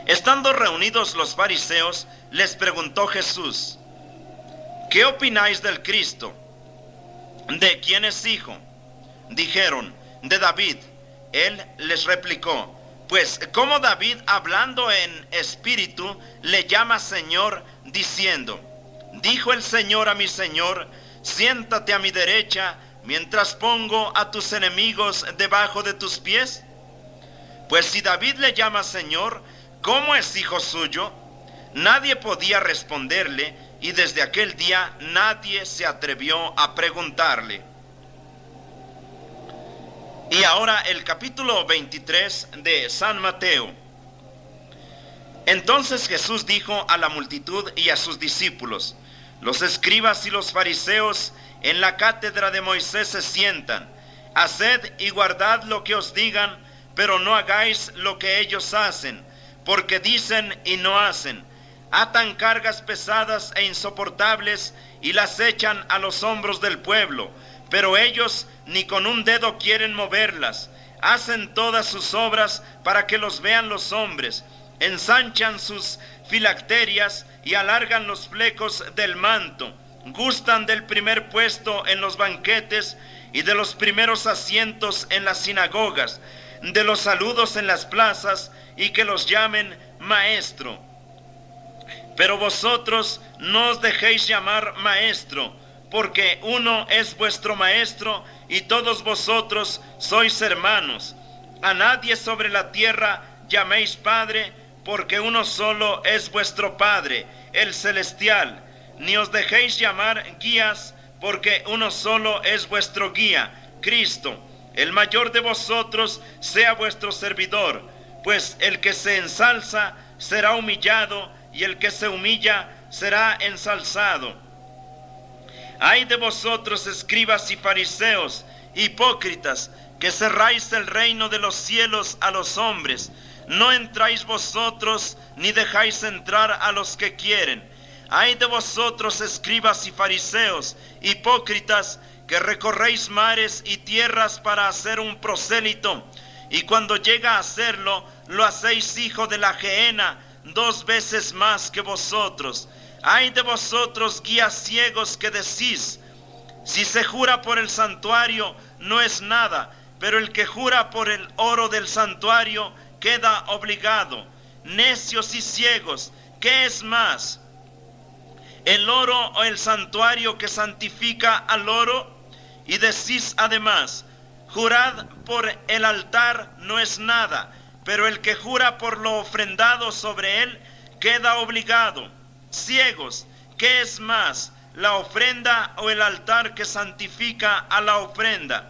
Estando reunidos los fariseos, les preguntó Jesús: ¿qué opináis del Cristo? ¿De quién es hijo? Dijeron: de David. Él les replicó: pues ¿cómo David, hablando en espíritu, le llama Señor, diciendo: dijo el Señor a mi Señor, siéntate a mi derecha, mientras pongo a tus enemigos debajo de tus pies? Pues si David le llama Señor, ¿cómo es hijo suyo? Nadie podía responderle, y desde aquel día nadie se atrevió a preguntarle. Y ahora el capítulo 23 de San Mateo. Entonces Jesús dijo a la multitud y a sus discípulos: los escribas y los fariseos en la cátedra de Moisés se sientan. Haced y guardad lo que os digan, pero no hagáis lo que ellos hacen, porque dicen y no hacen. Atan cargas pesadas e insoportables y las echan a los hombros del pueblo, pero ellos ni con un dedo quieren moverlas. Hacen todas sus obras para que los vean los hombres. Ensanchan sus filacterias y alargan los flecos del manto. Gustan del primer puesto en los banquetes y de los primeros asientos en las sinagogas, de los saludos en las plazas y que los llamen maestro. Pero vosotros no os dejéis llamar maestro, porque uno es vuestro maestro y todos vosotros sois hermanos. A nadie sobre la tierra llaméis Padre, porque uno solo es vuestro Padre, el celestial. Ni os dejéis llamar guías, porque uno solo es vuestro guía, Cristo. El mayor de vosotros sea vuestro servidor, pues el que se ensalza será humillado, y el que se humilla será ensalzado. Ay de vosotros, escribas y fariseos, hipócritas, que cerráis el reino de los cielos a los hombres. No entráis vosotros, ni dejáis entrar a los que quieren. Ay de vosotros, escribas y fariseos, hipócritas, que recorréis mares y tierras para hacer un prosélito, y cuando llega a hacerlo, lo hacéis hijo de la gehenna, 2 veces más que vosotros. Ay de vosotros, guías ciegos, que decís: si se jura por el santuario, no es nada, pero el que jura por el oro del santuario queda obligado. Necios y ciegos, ¿qué es más? ¿El oro o el santuario que santifica al oro? Y decís además: jurad por el altar, no es nada, pero el que jura por lo ofrendado sobre él queda obligado. Ciegos, ¿qué es más? ¿La ofrenda o el altar que santifica a la ofrenda?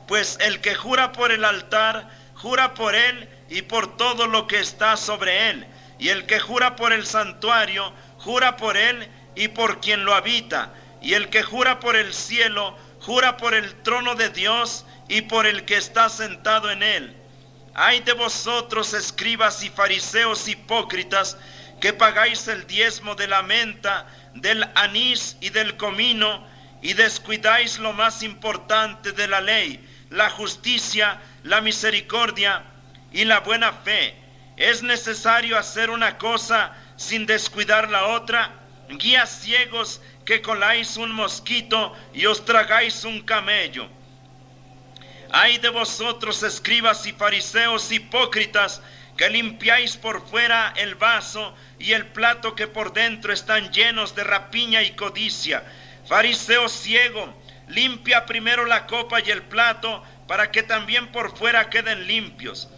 Pues el que jura por el altar, jura por él y por todo lo que está sobre él. Y el que jura por el santuario, jura por él y por quien lo habita. Y el que jura por el cielo, jura por el trono de Dios y por el que está sentado en él. Ay de vosotros, escribas y fariseos hipócritas, que pagáis el diezmo de la menta, del anís y del comino, y descuidáis lo más importante de la ley, la justicia, la misericordia y la buena fe. ¿Es necesario hacer una cosa sin descuidar la otra? Guías ciegos, que coláis un mosquito y os tragáis un camello. Ay de vosotros, escribas y fariseos hipócritas, que limpiáis por fuera el vaso y el plato, que por dentro están llenos de rapiña y codicia. Fariseo ciego, limpia primero la copa y el plato, para que también por fuera queden limpios.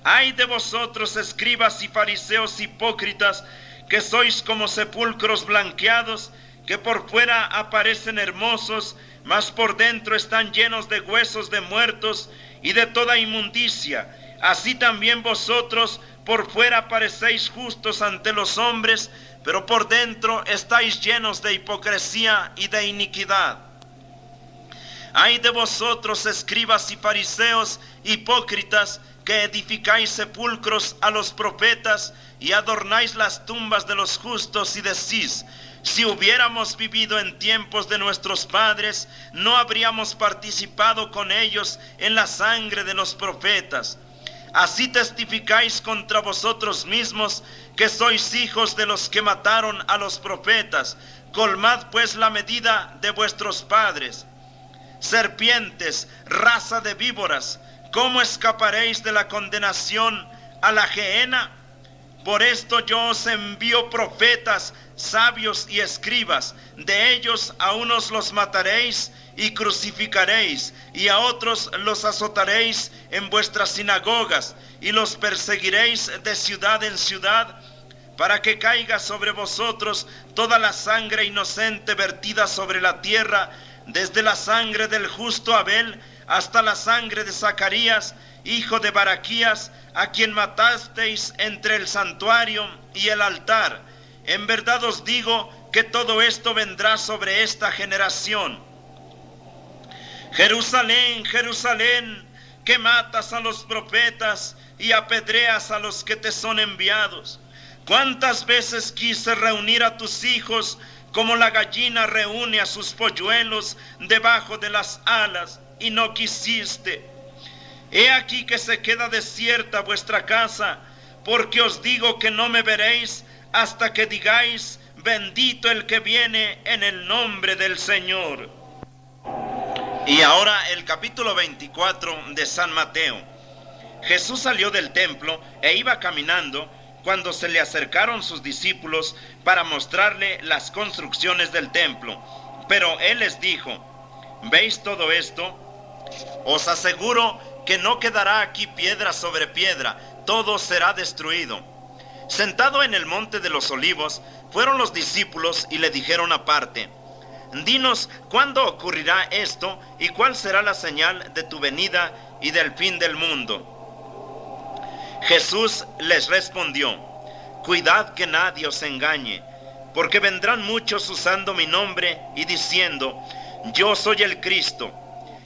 Ay de vosotros, escribas y fariseos hipócritas, que sois como sepulcros blanqueados, que por fuera aparecen hermosos, mas por dentro están llenos de huesos de muertos y de toda inmundicia. Así también vosotros por fuera parecéis justos ante los hombres, pero por dentro estáis llenos de hipocresía y de iniquidad. Ay de vosotros, escribas y fariseos hipócritas, que edificáis sepulcros a los profetas y adornáis las tumbas de los justos, y decís: si hubiéramos vivido en tiempos de nuestros padres, no habríamos participado con ellos en la sangre de los profetas. Así testificáis contra vosotros mismos que sois hijos de los que mataron a los profetas. Colmad pues la medida de vuestros padres. Serpientes, raza de víboras, ¿cómo escaparéis de la condenación a la gehenna? Por esto yo os envío profetas, sabios y escribas. De ellos a unos los mataréis y crucificaréis, y a otros los azotaréis en vuestras sinagogas, y los perseguiréis de ciudad en ciudad, para que caiga sobre vosotros toda la sangre inocente vertida sobre la tierra, desde la sangre del justo Abel hasta la sangre de Zacarías, hijo de Baraquías, a quien matasteis entre el santuario y el altar. En verdad os digo que todo esto vendrá sobre esta generación. Jerusalén, Jerusalén, que matas a los profetas y apedreas a los que te son enviados. ¿Cuántas veces quise reunir a tus hijos como la gallina reúne a sus polluelos debajo de las alas, y no quisiste? He aquí que se queda desierta vuestra casa, porque os digo que no me veréis hasta que digáis: bendito el que viene en el nombre del Señor. Y ahora el capítulo 24 de San Mateo. Jesús salió del templo e iba caminando, cuando se le acercaron sus discípulos para mostrarle las construcciones del templo. Pero él les dijo: ¿veis todo esto? Os aseguro que no quedará aquí piedra sobre piedra, todo será destruido. Sentado en el monte de los olivos, fueron los discípulos y le dijeron aparte: dinos, ¿cuándo ocurrirá esto y cuál será la señal de tu venida y del fin del mundo? Jesús les respondió: cuidad que nadie os engañe, porque vendrán muchos usando mi nombre y diciendo: yo soy el Cristo,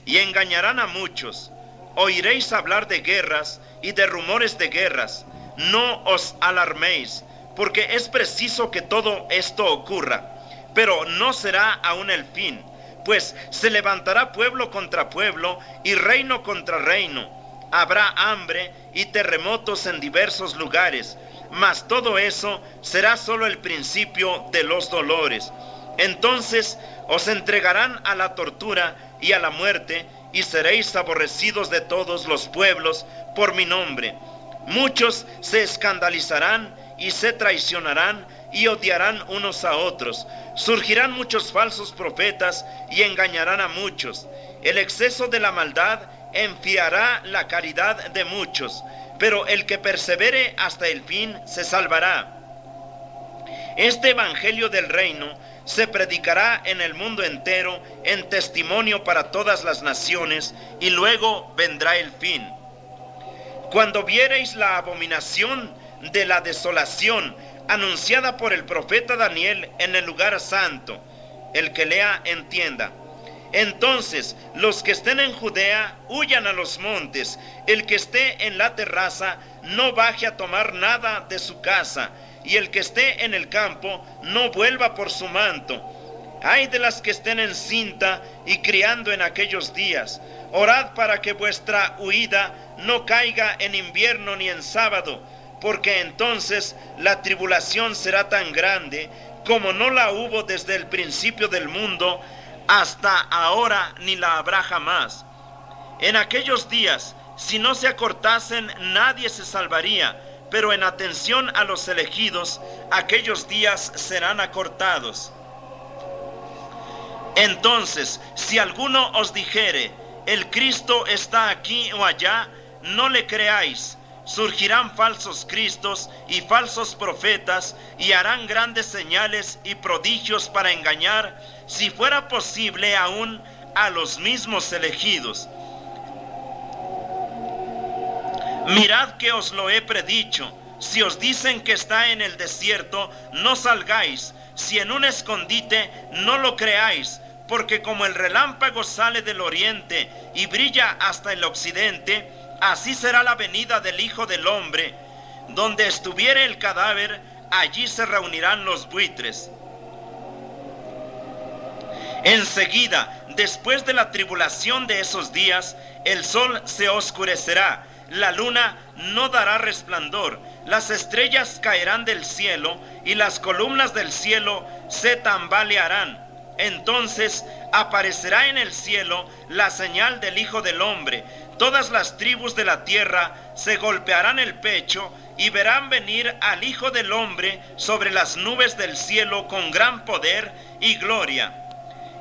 y engañarán a muchos. Oiréis hablar de guerras y de rumores de guerras. No os alarméis, porque es preciso que todo esto ocurra, pero no será aún el fin, pues se levantará pueblo contra pueblo y reino contra reino. Habrá hambre y terremotos en diversos lugares, mas todo eso será solo el principio de los dolores. Entonces os entregarán a la tortura y a la muerte, y seréis aborrecidos de todos los pueblos por mi nombre. Muchos se escandalizarán y se traicionarán y odiarán unos a otros. Surgirán muchos falsos profetas y engañarán a muchos. El exceso de la maldad enfriará la caridad de muchos, pero el que persevere hasta el fin se salvará. Este evangelio del reino se predicará en el mundo entero en testimonio para todas las naciones, y luego vendrá el fin. Cuando viereis la abominación de la desolación anunciada por el profeta Daniel en el lugar santo, el que lea entienda. Entonces los que estén en Judea huyan a los montes, el que esté en la terraza no baje a tomar nada de su casa, y el que esté en el campo no vuelva por su manto. Ay de las que estén encinta y criando en aquellos días. Orad para que vuestra huida no caiga en invierno ni en sábado, porque entonces la tribulación será tan grande como no la hubo desde el principio del mundo, hasta ahora ni la habrá jamás. En aquellos días, si no se acortasen, nadie se salvaría, pero en atención a los elegidos, aquellos días serán acortados. Entonces, si alguno os dijere, el Cristo está aquí o allá, no le creáis. Surgirán falsos cristos y falsos profetas, y harán grandes señales y prodigios para engañar, si fuera posible, aún a los mismos elegidos. Mirad que os lo he predicho. Si os dicen que está en el desierto, no salgáis. Si en un escondite, no lo creáis. Porque como el relámpago sale del oriente y brilla hasta el occidente, así será la venida del Hijo del Hombre. Donde estuviere el cadáver, allí se reunirán los buitres. Enseguida, después de la tribulación de esos días, el sol se oscurecerá, la luna no dará resplandor, las estrellas caerán del cielo y las columnas del cielo se tambalearán. Entonces aparecerá en el cielo la señal del Hijo del Hombre. Todas las tribus de la tierra se golpearán el pecho y verán venir al Hijo del Hombre sobre las nubes del cielo con gran poder y gloria.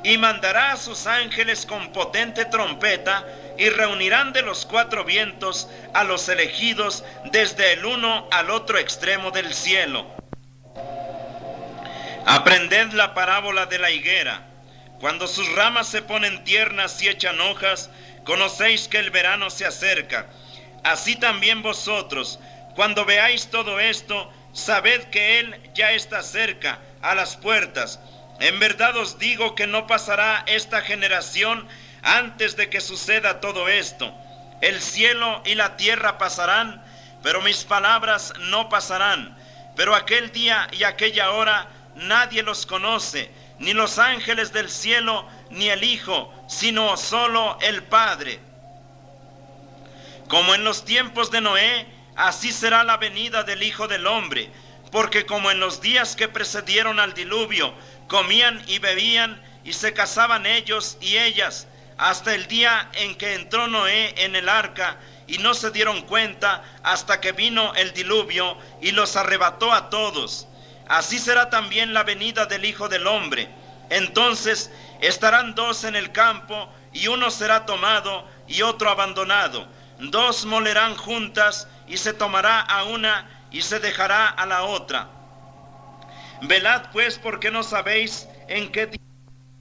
Y mandará a sus ángeles con potente trompeta, y reunirán de los cuatro vientos a los elegidos desde el uno al otro extremo del cielo. Aprended la parábola de la higuera. Cuando sus ramas se ponen tiernas y echan hojas, conocéis que el verano se acerca. Así también vosotros, cuando veáis todo esto, sabed que él ya está cerca, a las puertas. En verdad os digo que no pasará esta generación antes de que suceda todo esto. El cielo y la tierra pasarán, pero mis palabras no pasarán. Pero aquel día y aquella hora nadie los conoce, ni los ángeles del cielo, ni el Hijo, sino solo el Padre. Como en los tiempos de Noé, así será la venida del Hijo del Hombre. Porque como en los días que precedieron al diluvio, comían y bebían, y se casaban ellos y ellas, hasta el día en que entró Noé en el arca, y no se dieron cuenta hasta que vino el diluvio y los arrebató a todos. Así será también la venida del Hijo del Hombre. Entonces estarán dos en el campo, y uno será tomado y otro abandonado. Dos molerán juntas, y se tomará a una y se dejará a la otra. Velad pues, porque no sabéis en qué